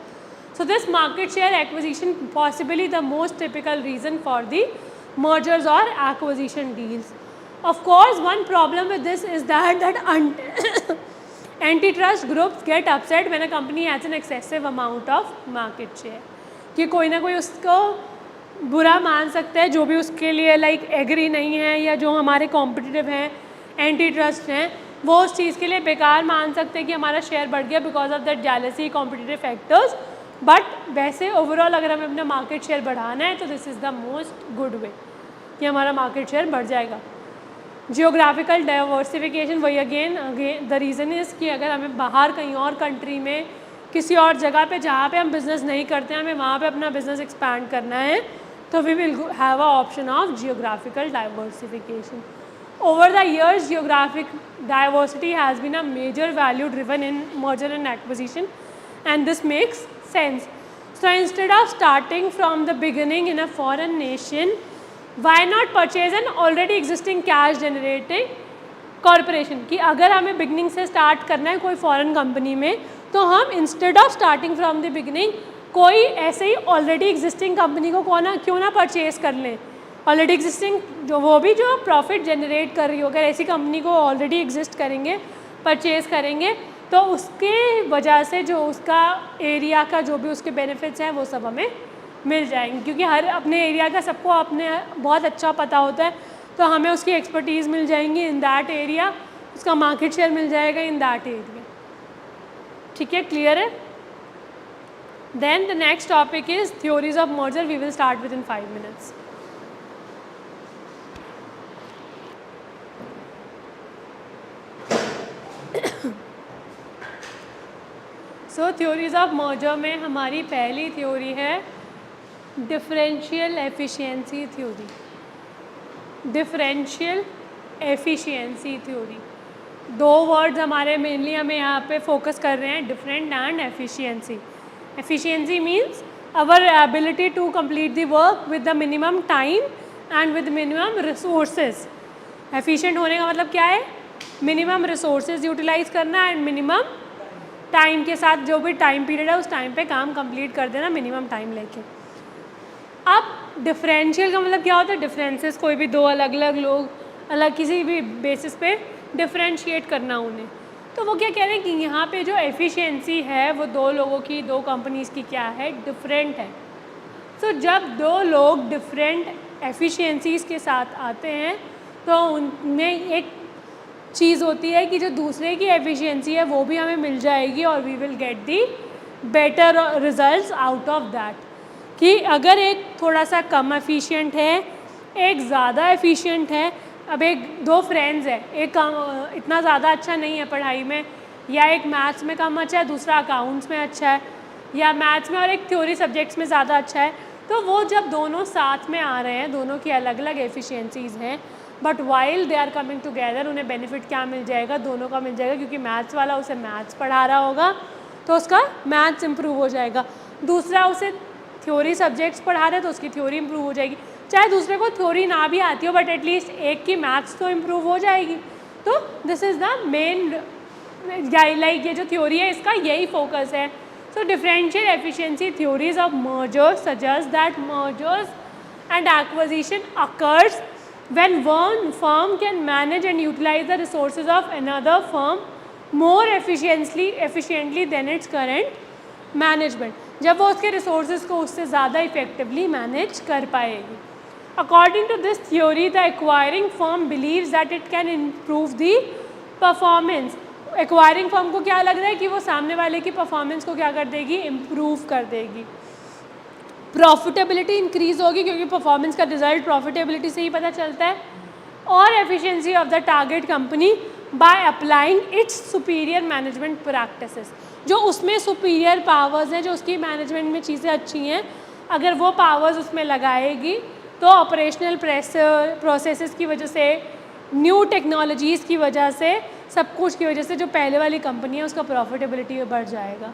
So this market share acquisition possibly the most typical reason for the mergers or acquisition deals. Of course, one problem with this is that antitrust groups get upset when a company has an excessive amount of market share. कि कोई ना कोई उसको बुरा मान सकता है जो भी उसके लिए लाइक एग्री नहीं है या जो हमारे कॉम्पिटिटिव हैं, एंटी ट्रस्ट हैं, वो उस चीज़ के लिए बेकार मान सकते हैं कि हमारा शेयर बढ़ गया because of that jealousy, competitive factors. But वैसे ओवरऑल अगर हमें अपना मार्केट शेयर बढ़ाना है तो this is the most good way कि हमारा मार्केट शेयर बढ़ जाएगा. जियोग्राफिकल डाइवर्सिफिकेशन, वही अगेन द रीज़न इज़ कि अगर हमें बाहर कहीं और कंट्री में किसी और जगह पे जहाँ पे हम बिज़नेस नहीं करते हैं हमें वहाँ पे अपना बिज़नेस एक्सपैंड करना है तो we will have a option of geographical diversification. Over the years, geographic diversity has been a major value driven in merger and acquisition, and this makes sense. So instead of starting from the beginning in a foreign nation, why not purchase an already existing cash generating corporation? कि अगर हमें beginning से start करना है कोई foreign company में तो हम instead of starting from the beginning कोई ऐसे ही already existing company को क्यों ना purchase कर लें. ऑलरेडी एग्जिस्टिंग जो वो भी जो प्रॉफिट जनरेट कर रही हो, अगर ऐसी कंपनी को ऑलरेडी एग्जिस्ट करेंगे, परचेज़ करेंगे तो उसके वजह से जो उसका एरिया का जो भी उसके बेनिफिट्स हैं वो सब हमें मिल जाएंगे. क्योंकि हर अपने एरिया का सबको अपने बहुत अच्छा पता होता है तो हमें उसकी एक्सपर्टीज़ मिल जाएंगी इन दैट एरिया, उसका मार्केट शेयर मिल जाएगा इन दैट एरिया. ठीक है, क्लियर है? Then the next topic is theories of merger. We will start with in 5 minutes. So theories of merger में हमारी पहली थ्योरी है differential efficiency theory. Differential efficiency theory, दो वर्ड्स हमारे मेनली हमें यहाँ पे फोकस कर रहे हैं, different and efficiency. Efficiency means our ability to complete the work with the minimum time and with minimum resources. Efficient होने का मतलब क्या है? मिनिमम रिसोर्सेज यूटिलाइज करना एंड मिनिमम टाइम के साथ जो भी टाइम पीरियड है उस टाइम पे काम कंप्लीट कर देना मिनिमम टाइम लेके. अब डिफरेंशियल का मतलब क्या होता है? डिफरेंसेस कोई भी दो अलग अलग लोग अलग किसी भी बेसिस पे डिफरेंशिएट करना उन्हें. तो वो क्या कह रहे हैं कि यहाँ पे जो एफिशिएंसी है वो दो लोगों की, दो कंपनीज़ की क्या है? डिफरेंट है. तो जब दो लोग डिफरेंट एफिशिएंसीज़ के साथ आते हैं तो उनमें एक चीज़ होती है कि जो दूसरे की एफिशिएंसी है वो भी हमें मिल जाएगी और we will get the better results out of that. कि अगर एक थोड़ा सा कम एफिशिएंट है, एक ज़्यादा एफिशिएंट है, अब एक दो फ्रेंड्स है, एक इतना ज़्यादा अच्छा नहीं है पढ़ाई में, या एक मैथ्स में कम अच्छा है, दूसरा अकाउंट्स में अच्छा है, या मैथ्स में और एक थ्योरी सब्जेक्ट्स में ज़्यादा अच्छा है, तो वो जब दोनों साथ में आ रहे हैं, दोनों की अलग अलग एफिशिएंसीज़ हैं, but while they are coming together उन्हें बेनिफिट क्या मिल जाएगा? दोनों का मिल जाएगा. क्योंकि मैथ्स वाला उसे मैथ्स पढ़ा रहा होगा तो उसका मैथ्स इम्प्रूव हो जाएगा, दूसरा उसे थ्योरी सब्जेक्ट्स पढ़ा रहे हैं तो उसकी थ्योरी इम्प्रूव हो जाएगी. चाहे दूसरे को थ्योरी ना भी आती हो बट एटलीस्ट एक की मैथ्स तो इम्प्रूव हो जाएगी. तो this is the main like ये जो थ्योरी है इसका यही फोकस है. So differential efficiency theories of mergers suggest that mergers and acquisition occurs when one firm can manage and utilize the resources of another firm more efficiently than its current management. जब वो उसके resources को उससे ज़्यादा effectively manage कर पाएगी. According to this theory, the acquiring firm believes that it can improve the performance acquiring firm को क्या लग रहा है कि वो सामने वाले की परफॉर्मेंस को क्या कर देगी, इम्प्रूव कर देगी। प्रॉफिटेबिलिटी इंक्रीज होगी क्योंकि परफॉर्मेंस का रिजल्ट प्रॉफिटेबिलिटी से ही पता चलता है। और efficiency of the target company by applying it's superior management practices, जो उसमें सुपीरियर पावर्स हैं, जो उसकी मैनेजमेंट में चीज़ें अच्छी हैं, अगर वो पावर्स उसमें लगाएगी तो ऑपरेशनल प्रोसेसेस की वजह से, न्यू टेक्नोलॉजीज़ की वजह से, सब कुछ की वजह से जो पहले वाली कंपनी है उसका प्रॉफिटेबिलिटी बढ़ जाएगा।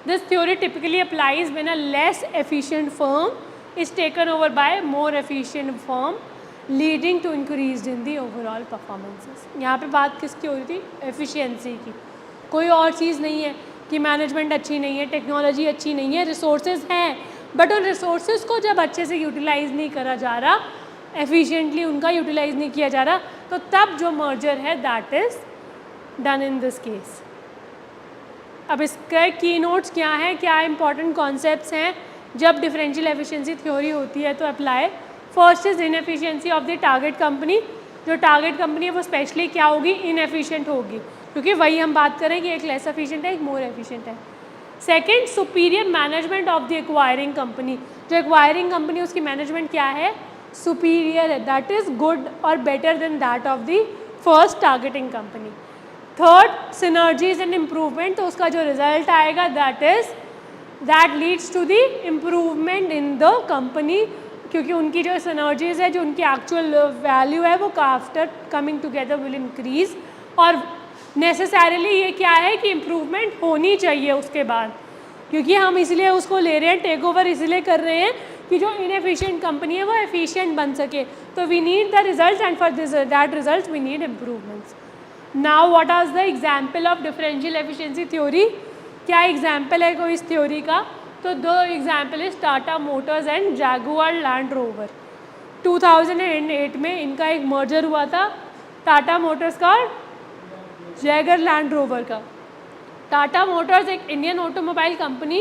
This theory typically applies when a less efficient firm is taken over by more efficient firm leading to increase in the overall performances. यहाँ पे बात किसकी हो रही थी, एफिशिएंसी की, कोई और चीज़ नहीं है कि मैनेजमेंट अच्छी नहीं है, टेक्नोलॉजी अच्छी नहीं है, रिसोर्सेज हैं, बट उन रिसोर्सेज को जब अच्छे से यूटिलाइज नहीं करा जा रहा, एफिशिएंटली उनका यूटिलाइज नहीं किया जा रहा, तो तब जो मर्जर है that is done in this case. अब इसके की नोट्स क्या हैं, क्या इंपॉर्टेंट कॉन्सेप्ट्स हैं जब डिफरेंशियल एफिशिएंसी थ्योरी होती है तो apply. First is inefficiency of the target company, जो टारगेट कंपनी है वो स्पेशली क्या होगी, इनएफिशिएंट होगी, क्योंकि वही हम बात करें कि एक लेस एफिशिएंट है, एक मोर एफिशिएंट है। Second, superior management of the acquiring company, जो एक्वायरिंग कंपनी उसकी मैनेजमेंट क्या है, सुपीरियर है, दैट इज़ गुड और better than that of the first targeting company. Third, synergies and improvement, तो उसका जो रिजल्ट आएगा that leads to the improvement in the company, क्योंकि उनकी जो सिनर्जीज है, जो उनकी एक्चुअल वैल्यू है वो after coming together will increase, और नेसेसरीली ये क्या है कि इम्प्रूवमेंट होनी चाहिए उसके बाद, क्योंकि हम इसलिए उसको ले रहे हैं, टेक ओवर इसलिए कर रहे हैं कि जो इनएफिशिएंट कंपनी है वो एफिशिएंट बन सके, तो we need the result and for this that result we need improvements. Now what are the example of differential efficiency theory, क्या एग्जाम्पल है कोई इस थ्योरी का, तो दो example is Tata Motors and Jaguar Land Rover. 2008 में इनका एक मर्जर हुआ था, टाटा मोटर्स का जैगर लैंड रोवर का। टाटा मोटर्स एक Indian automobile company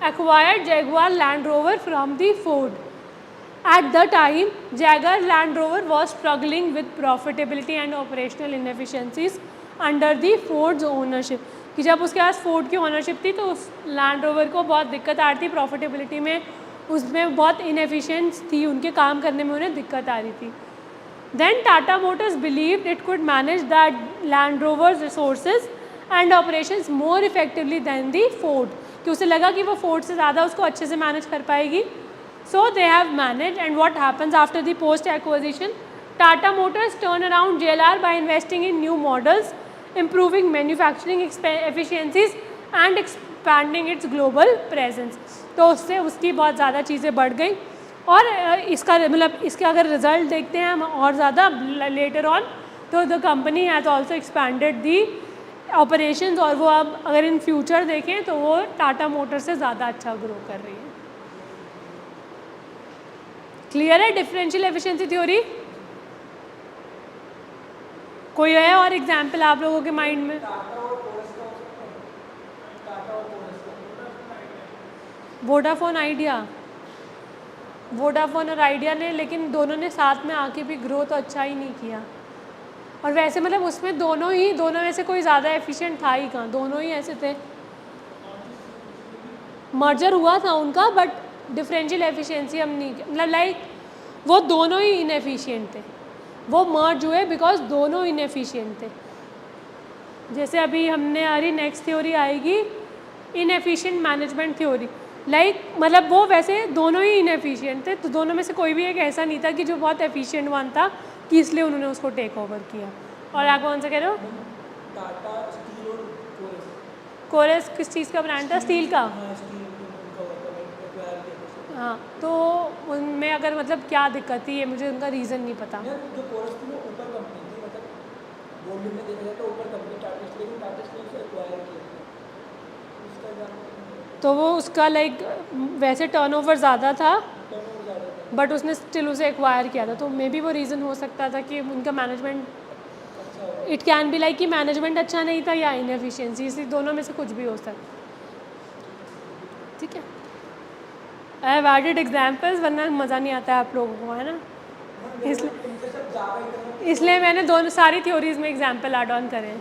acquired Jaguar Land Rover from the Ford. At the time Jaeger Land rover was struggling with profitability and operational inefficiencies under the Fords ownership, कि जब उसके पास Ford की ownership थी तो उस land rover को बहुत दिक्कत आ रही थी प्रॉफिटेबिलिटी में, उसमें बहुत इनएफिशिएंट थी, उनके काम करने में उन्हें दिक्कत आ रही थी। Then Tata Motors believed it could manage that Land Rover's resources and operations more effectively than the Ford, कि उसे लगा कि वो Ford से ज़्यादा उसको अच्छे से मैनेज कर पाएगी। So they have managed, and what happens after the post acquisition? Tata Motors turn around JLR by investing in new models, improving manufacturing efficiencies and expanding its global presence. तो उससे उसकी बहुत ज़्यादा चीज़ें बढ़ गई, और इसका मतलब इसका अगर रिजल्ट देखते हैं हम और ज़्यादा लेटर ऑन, तो the company has also expanded the operations, और वो अब अगर इन फ्यूचर देखें तो वो टाटा मोटर से ज़्यादा अच्छा ग्रो कर रही है। क्लियर है डिफरेंशियल एफिशिएंसी थ्योरी? कोई है और एग्जाम्पल आप लोगों के माइंड में? वोडाफोन आइडिया, वोडाफोन और आइडिया ने, लेकिन दोनों ने साथ में आके भी ग्रो तो अच्छा ही नहीं किया। और वैसे मतलब उसमें दोनों में से कोई ज़्यादा एफिशिएंट था ही कहाँ, दोनों ही ऐसे थे। मर्जर हुआ था उनका, बट डिफरेंशियल एफिशिएंसी हम नहीं, मतलब लाइक वो दोनों ही इनएफिशिएंट थे, वो मर्ज हुए बिकॉज दोनों इनएफिशिएंट थे। जैसे अभी हमने हमारी नेक्स्ट थ्योरी आएगी इनएफिशिएंट मैनेजमेंट थ्योरी, लाइक मतलब वो वैसे दोनों ही इनएफिशिएंट थे, तो दोनों में से कोई भी एक ऐसा नहीं था कि जो बहुत एफिशिएंट वन था कि इसलिए उन्होंने उसको टेक ओवर किया। और आप कौन सा कह रहे हो? टाटा स्टील और कोरेस किस चीज़ का ब्रांड था? स्टील का। हाँ, तो उनमें अगर मतलब क्या दिक्कत थी, ये मुझे उनका रीज़न नहीं पता। जो कोरस थी वो ऊपर कंपनी थी, मतलब वॉल्यूम में देखा जाए तो ऊपर कंपनी टाटा स्टील, लेकिन टाटा स्टील से एक्वायर किया उसका, तो वो उसका लाइक वैसे टर्नओवर ज़्यादा था, बट उसने स्टिल उसे एक्वायर किया था, तो मे बी वो रीज़न हो सकता था कि उनका management, it can be like कि मैनेजमेंट अच्छा नहीं था या इनएफिशिएंसी, इसी दोनों में से कुछ भी हो सकता। ठीक है, आई हैव एडेड एग्जाम्पल्स, वरना मज़ा नहीं आता है आप लोगों को, है ना, इसलिए मैंने दोनों सारी थ्योरीज में एग्जाम्पल ऐड ऑन करे हैं।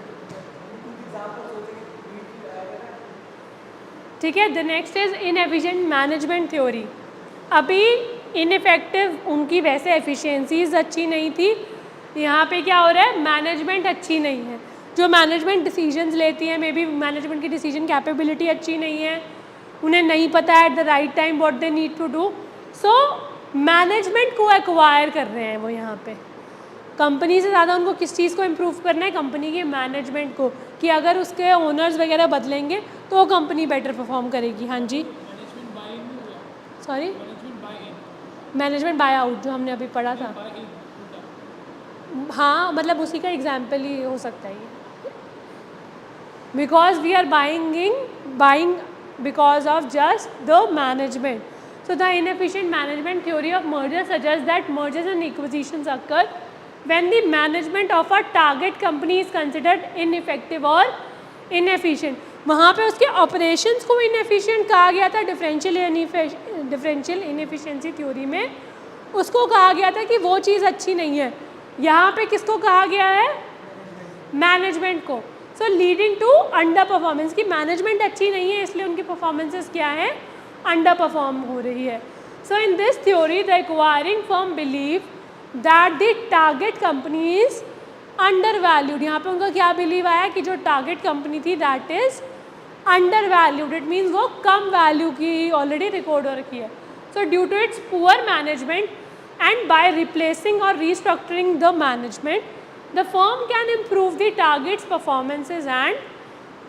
ठीक है। The next is inefficient management theory. अभी इनइफेक्टिव, उनकी वैसे एफिशिएंसीज अच्छी नहीं थी, यहाँ पे क्या हो रहा है, मैनेजमेंट अच्छी नहीं है। जो मैनेजमेंट डिसीजंस लेती है, मे बी मैनेजमेंट की डिसीजन कैपेबिलिटी अच्छी नहीं है, उन्हें नहीं पता at the right time what they need to do. So management को एक्वायर कर रहे हैं वो यहाँ पे। कंपनी से ज़्यादा उनको किस चीज़ को इम्प्रूव करना है, कंपनी के मैनेजमेंट को, कि अगर उसके ओनर्स वगैरह बदलेंगे तो वो कंपनी बेटर परफॉर्म करेगी। हाँ जी, सॉरी, मैनेजमेंट बाय आउट जो हमने अभी पढ़ा था, हाँ मतलब उसी का एग्जाम्पल ही हो सकता है ये। Because we are buying because of just the management. So the inefficient management theory of merger suggests that mergers and acquisitions occur when the management of a target company is considered ineffective or inefficient. वहाँ पे उसके operations को inefficient कहा गया था differential inefficiency theory में, उसको कहा गया था कि वो चीज़ अच्छी नहीं है। यहाँ पे किसको कहा गया है, मैनेजमेंट को। So leading to under performance, की मैनेजमेंट अच्छी नहीं है इसलिए उनकी परफॉर्मेंसेस क्या है, अंडर परफॉर्म हो रही है। So in this theory the acquiring firm believe that the target company is undervalued. यहाँ पे उनका क्या बिलीव आया कि जो टारगेट कंपनी थी that is undervalued, it means वो कम वैल्यू की ऑलरेडी रिकॉर्ड हो रखी है। So due to its poor management and by replacing और restructuring the management the firm can improve the target's performances and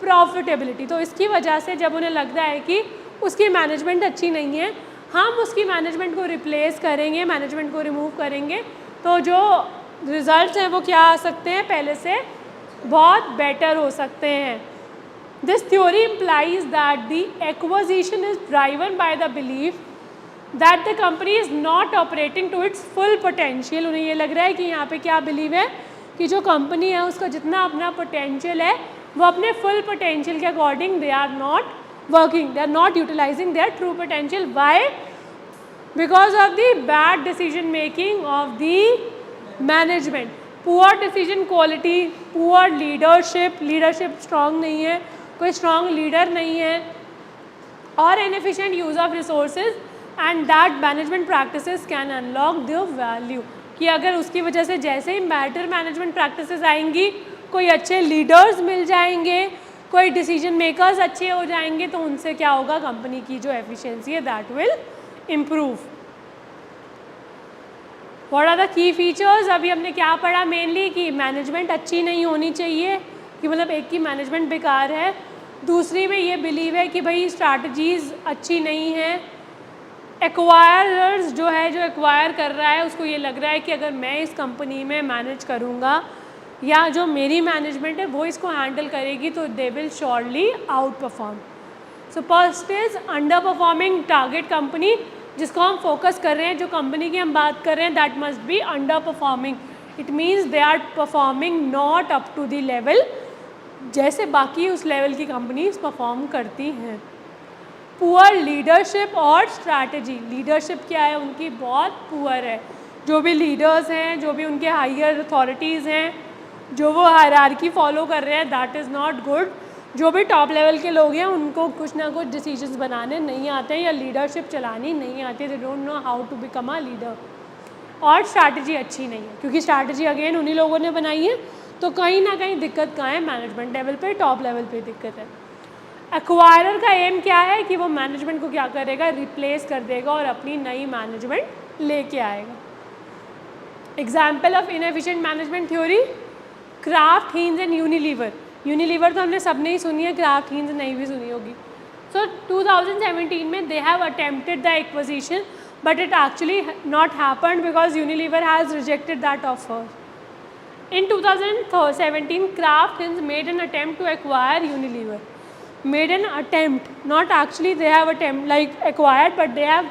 profitability. तो इसकी वजह से जब उन्हें लगता है कि उसकी मैनेजमेंट अच्छी नहीं है, हम उसकी मैनेजमेंट को रिप्लेस करेंगे, मैनेजमेंट को रिमूव करेंगे, तो जो रिजल्ट्स हैं वो क्या आ सकते हैं, पहले से बहुत बेटर हो सकते हैं। This theory implies that the acquisition is driven by the belief that the company is not operating to its full potential. उन्हें ये लग रहा है कि यहाँ पे क्या बिलीव है कि जो कंपनी है उसका जितना अपना पोटेंशियल है वो अपने फुल पोटेंशियल के according they are not working, they are not utilizing their true potential. Why? Because of the bad decision making of the management, poor decision quality, poor leadership strong नहीं है, कोई strong leader नहीं है, और inefficient use of resources, and that management practices can unlock their value। कि अगर उसकी वजह से जैसे ही better management practices आएंगी, कोई अच्छे leaders मिल जाएंगे, कोई डिसीजन मेकर्स अच्छे हो जाएंगे, तो उनसे क्या होगा, कंपनी की जो एफिशिएंसी है that will improve. What are the key features? अभी हमने क्या पढ़ा मेनली कि मैनेजमेंट अच्छी नहीं होनी चाहिए, कि मतलब एक की मैनेजमेंट बेकार है, दूसरी में ये बिलीव है कि भाई स्ट्रैटेजीज अच्छी नहीं है, एक्वायरर्स जो है, जो एक्वायर कर रहा है उसको ये लग रहा है कि अगर मैं इस कंपनी में मैनेज करूँगा या जो मेरी मैनेजमेंट है वो इसको हैंडल करेगी तो they will surely out perform. So first is under performing target company, जिसको हम फोकस कर रहे हैं, जो कंपनी की हम बात कर रहे हैं that must be under performing. It means they are performing not up to the level जैसे बाकी उस लेवल की कंपनीज परफॉर्म करती हैं। पुअर लीडरशिप और स्ट्रैटेजी, लीडरशिप क्या है उनकी, बहुत पुअर है। जो भी लीडर्स हैं, जो भी उनके हायर अथॉरिटीज़ हैं, जो वो हायरार्की फॉलो कर रहे हैं दैट इज़ नॉट गुड। जो भी टॉप लेवल के लोग हैं उनको कुछ ना कुछ डिसीजंस बनाने नहीं आते हैं या लीडरशिप चलानी नहीं आती है, they don't know how to become a leader. और स्ट्रैटेजी अच्छी नहीं है, क्योंकि स्ट्रैटेजी अगेन उन्हीं लोगों ने बनाई है, तो कहीं ना कहीं दिक्कत कहाँ है, मैनेजमेंट लेवल पे, टॉप लेवल पे दिक्कत है। एक्वायरर का एम क्या है कि वो मैनेजमेंट को क्या करेगा, रिप्लेस कर देगा और अपनी नई मैनेजमेंट लेके आएगा। Example of inefficient management theory, craft hinge and Unilever. Unilever तो हमने सबने ही सुनी है, क्राफ्ट हिंज नहीं भी सुनी होगी। सो 2017 में they have attempted the acquisition but it actually not happened because Unilever has rejected that offer. In 2017, Kraft Heinz made an attempt to acquire Unilever. Made an attempt, not actually they have acquired, but they have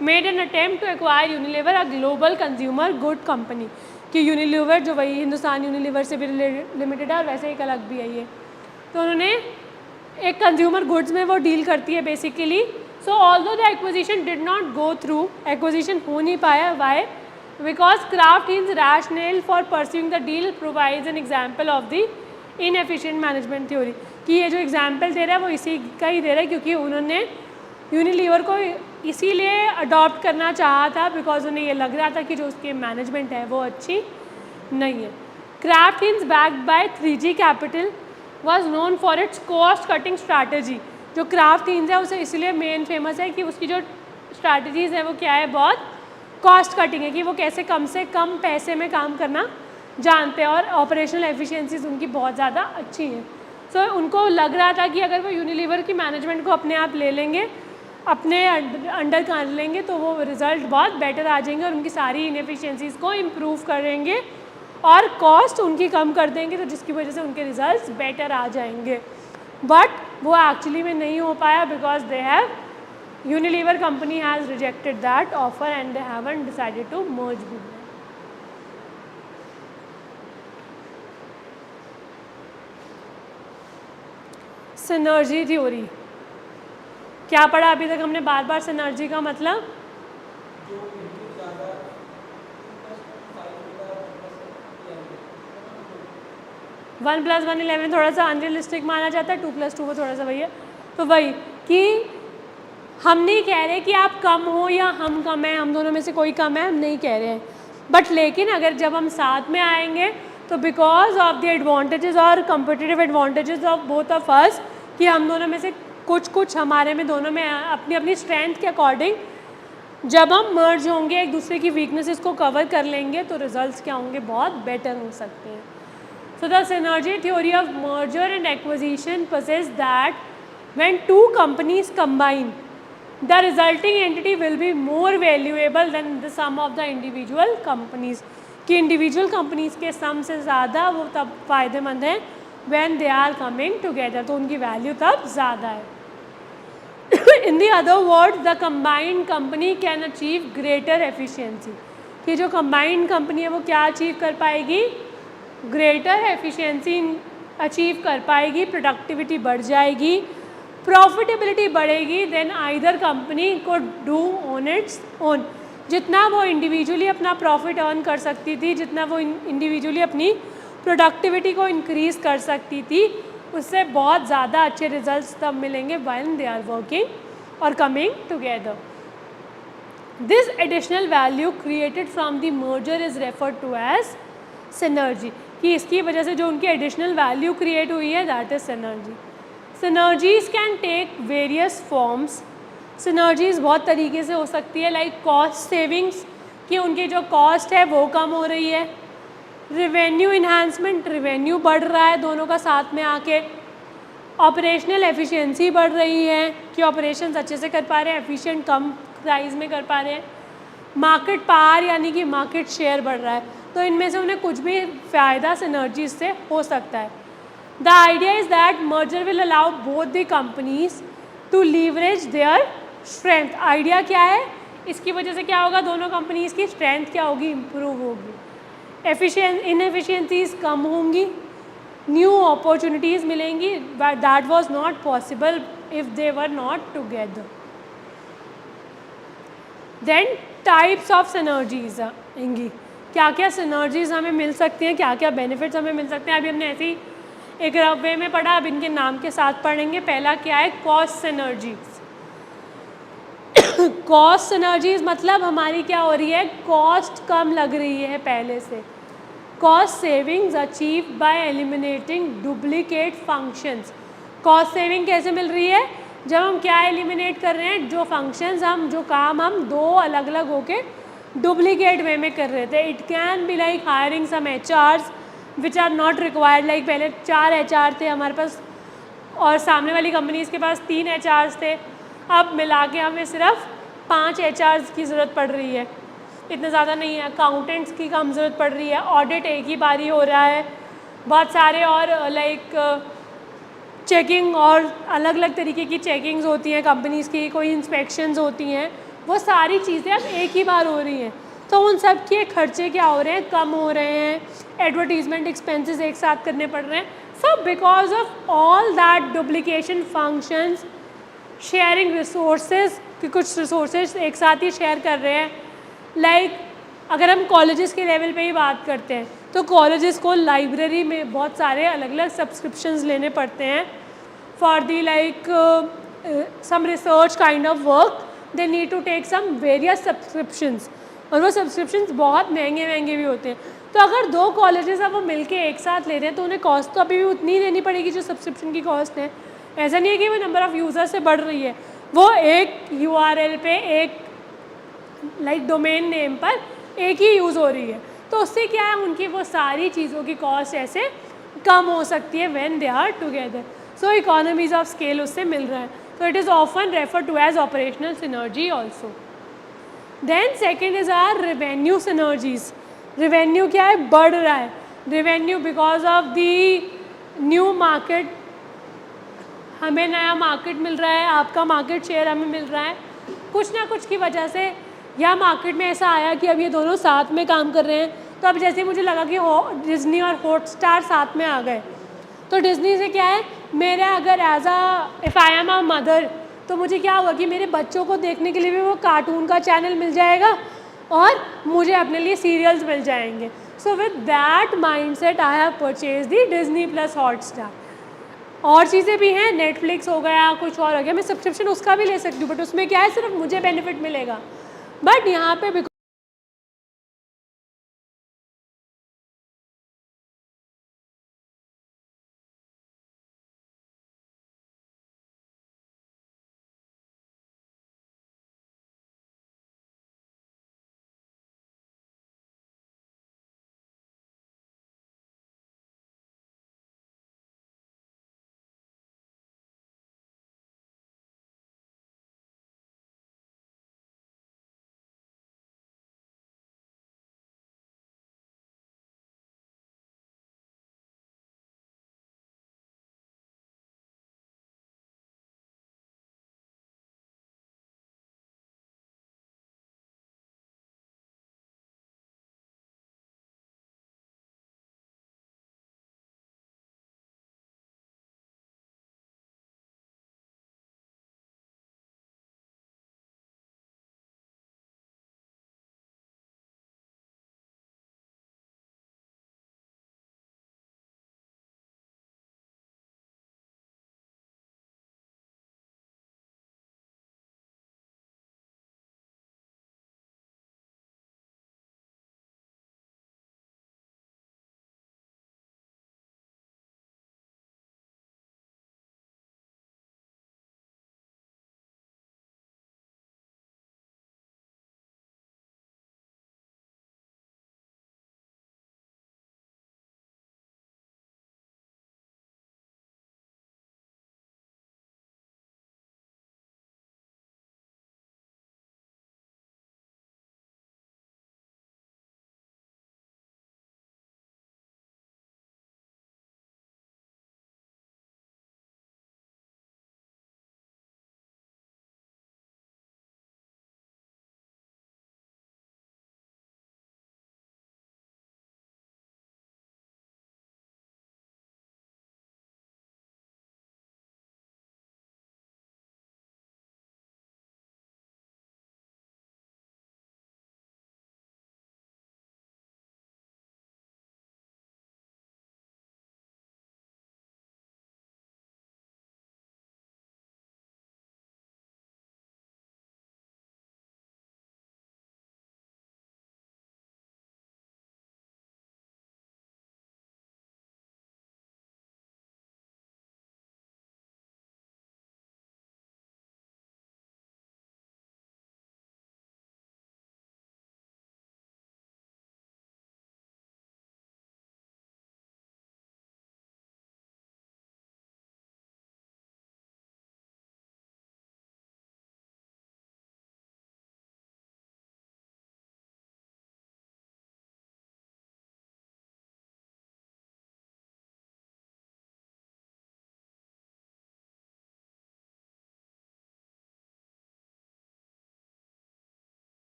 made an attempt to acquire Unilever, a global consumer good company. कि Unilever जो वही Hindustan Unilever से भी limited है और वैसे एक अलग भी है ये, तो उन्होंने एक कंज्यूमर गुड्स में वो डील करती है basically. So although the acquisition did not go through, acquisition हो नहीं पाया, Y? Because Kraft Heinz rationale for pursuing the deal provides an example of the inefficient management theory, कि ये जो एग्जाम्पल दे रहा है वो इसी का ही दे रहा है, क्योंकि उन्होंने यूनिलीवर को इसीलिए अडॉप्ट करना चाहा था बिकॉज उन्हें ये लग रहा था कि जो उसकी मैनेजमेंट है वो अच्छी नहीं है. Kraft Heinz backed by 3G Capital was known for its cost cutting strategy. जो क्राफ्ट हिंज है उसे इसलिए मेन फेमस है कि उसकी जो स्ट्रैटेजीज है वो क्या है, बहुत कॉस्ट कटिंग है, कि वो कैसे कम से कम पैसे में काम करना जानते हैं और ऑपरेशनल एफिशिएंसीज उनकी बहुत ज़्यादा अच्छी हैं. सो उनको लग रहा था कि अगर वो यूनिलीवर की मैनेजमेंट को अपने आप ले लेंगे, अपने अंडर कर लेंगे, तो वो रिज़ल्ट बहुत बेटर आ जाएंगे और उनकी सारी इनएफिशिएंसीज को इम्प्रूव करेंगे और कॉस्ट उनकी कम कर देंगे, तो जिसकी वजह से उनके रिजल्ट्स बेटर आ जाएंगे. बट वो एक्चुअली में नहीं हो पाया because they have Unilever company has rejected that offer and they haven't decided to merge with them. Synergy theory क्या पढ़ा अभी तक हमने बार बार सिनर्जी का मतलब? वन प्लस वन 11 थोड़ा सा अनरियलिस्टिक माना जाता है, 2+2 वो थोड़ा सा वही है. तो वही कि हम नहीं कह रहे कि आप कम हो या हम कम हैं, हम दोनों में से कोई कम है, हम नहीं कह रहे हैं. बट लेकिन अगर जब हम साथ में आएंगे तो बिकॉज ऑफ द एडवांटेजेस और competitive advantages of both of us, कि हम दोनों में से कुछ हमारे में दोनों में अपनी अपनी स्ट्रेंथ के अकॉर्डिंग जब हम मर्ज होंगे, एक दूसरे की वीकनेसेस को कवर कर लेंगे, तो रिजल्ट्स क्या होंगे, बहुत बेटर हो सकते हैं. So the synergy theory of merger and acquisition possesses that when two companies combine, the resulting entity will be more valuable than the sum of the individual companies. कि individual companies के sum से ज़्यादा वो तब फ़ायदेमंद हैं when they are coming together, तो उनकी वैल्यू तब ज़्यादा है. In the other words, the combined company can achieve greater efficiency. कि जो combined company है वो क्या अचीव कर पाएगी, ग्रेटर एफिशिएंसी अचीव कर पाएगी, प्रोडक्टिविटी बढ़ जाएगी, प्रॉफिटेबिलिटी बढ़ेगी, देन आइदर कंपनी को डू ऑन इट्स ओन. जितना वो इंडिविजुअली अपना प्रॉफिट अर्न कर सकती थी, जितना वो इंडिविजुअली अपनी प्रोडक्टिविटी को इंक्रीज़ कर सकती थी, उससे बहुत ज़्यादा अच्छे रिजल्ट्स तब मिलेंगे व्हेन दे आर वर्किंग और coming together. This additional value created from the merger is referred to as synergy, कि इसकी वजह से जो उनकी एडिशनल वैल्यू क्रिएट हुई है that is synergy. Synergies can take various forms. Synergies बहुत तरीके से हो सकती है, लाइक कॉस्ट सेविंग्स, कि उनकी जो कॉस्ट है वो कम हो रही है. रिवेन्यू इन्हांसमेंट, रिवेन्यू बढ़ रहा है दोनों का साथ में आके. ऑपरेशनल एफिशिएंसी बढ़ रही है कि ऑपरेशंस अच्छे से कर पा रहे हैं, एफिशिएंट कम प्राइस में कर पा रहे हैं. मार्केट पावर यानी कि मार्केट शेयर बढ़ रहा है. तो इनमें से उन्हें कुछ भी फ़ायदा सिनर्जीज से हो सकता है. The idea is that merger will allow both the companies to leverage their strength. Idea क्या है, इसकी वजह से क्या होगा, दोनों कंपनीज की स्ट्रेंथ क्या होगी, इम्प्रूव होगी, इनएफिशिएंसीज कम होंगी, न्यू अपॉर्चुनिटीज़ मिलेंगी. That was not possible if they were not together. Then types of synergies आएंगी, क्या क्या सिनर्जीज हमें मिल सकती हैं, क्या क्या बेनिफिट्स हमें मिल सकते हैं. अभी हमने ऐसे ही एक वे में पढ़ा, अब इनके नाम के साथ पढ़ेंगे. पहला क्या है, कॉस्ट सिनर्जीज. कॉस्ट सिनर्जीज मतलब हमारी क्या हो रही है, कॉस्ट कम लग रही है पहले से. Cost savings achieve by eliminating duplicate functions. Cost saving कैसे मिल रही है, जब हम क्या एलिमिनेट कर रहे हैं, जो फंक्शंस हम, जो काम हम दो अलग अलग होके डुप्लीकेट वे में कर रहे थे. It can be like hiring some HRs which are not required. Like पहले 4 एचआर थे हमारे पास और सामने वाली कंपनीज के पास 3 एचआर्स थे, अब मिला के हमें सिर्फ 5 एचआर्स की ज़रूरत पड़ रही है, इतना ज़्यादा नहीं है. अकाउंटेंट्स की कम ज़रूरत पड़ रही है, ऑडिट एक ही बारी हो रहा है, बहुत सारे और लाइक चेकिंग और अलग अलग तरीके की चेकिंग्स होती हैं कंपनीज़ की, कोई इंस्पेक्शंस होती हैं, वो सारी चीज़ें अब एक ही बार हो रही हैं. तो उन सब के खर्चे क्या हो रहे हैं, कम हो रहे हैं. एडवर्टीजमेंट एक्सपेंसेस एक साथ करने पड़ रहे हैं. सो because of all that duplication functions, sharing resources, कि कुछ रिसोर्सेज एक साथ ही शेयर कर रहे हैं. लाइक अगर हम कॉलेजेस के लेवल पे ही बात करते हैं तो कॉलेजेस को लाइब्रेरी में बहुत सारे अलग अलग सब्सक्रिप्शंस लेने पड़ते हैं for the like some research kind of work they need to take some various subscriptions, और वो सब्सक्रिप्शंस बहुत महंगे महंगे भी होते हैं। तो अगर दो कॉलेजेस अब वो मिलके एक साथ ले रहे हैं तो उन्हें कॉस्ट तो अभी भी उतनी ही देनी पड़ेगी जो सब्सक्रिप्शन की कॉस्ट है। ऐसा नहीं है कि वो नंबर ऑफ़ यूज़र से बढ़ रही है, वो एक URL पे एक लाइक डोमेन नेम पर एक ही यूज़ हो रही है। तो उससे क्या है, उनकी वो सारी चीज़ों की कॉस्ट ऐसे कम हो सकती है when they are together. So economies of scale उससे मिल रहा है। तो it is often refer to as operational synergy also. Then second is our revenue synergies. Revenue क्या है, बढ़ रहा है। Revenue because of the new market, हमें नया मार्केट मिल रहा है, आपका मार्केट शेयर हमें मिल रहा है, कुछ ना कुछ की वजह से या मार्केट में ऐसा आया कि अब ये दोनों साथ में काम कर रहे हैं। तो अब जैसे मुझे लगा कि डिज्नी और हॉटस्टार साथ में आ गए, तो डिज्नी से क्या है, मेरा अगर if I am a mother तो मुझे क्या होगा कि मेरे बच्चों को देखने के लिए भी वो कार्टून का चैनल मिल जाएगा और मुझे अपने लिए सीरियल्स मिल जाएंगे। So with that mindset I have purchase the Disney plus Hotstar. और चीज़ें भी हैं, नेटफ्लिक्स हो गया, कुछ और हो गया, मैं सब्सक्रिप्शन उसका भी ले सकती हूँ, बट उसमें क्या है, सिर्फ मुझे बेनिफिट मिलेगा। बट यहाँ पे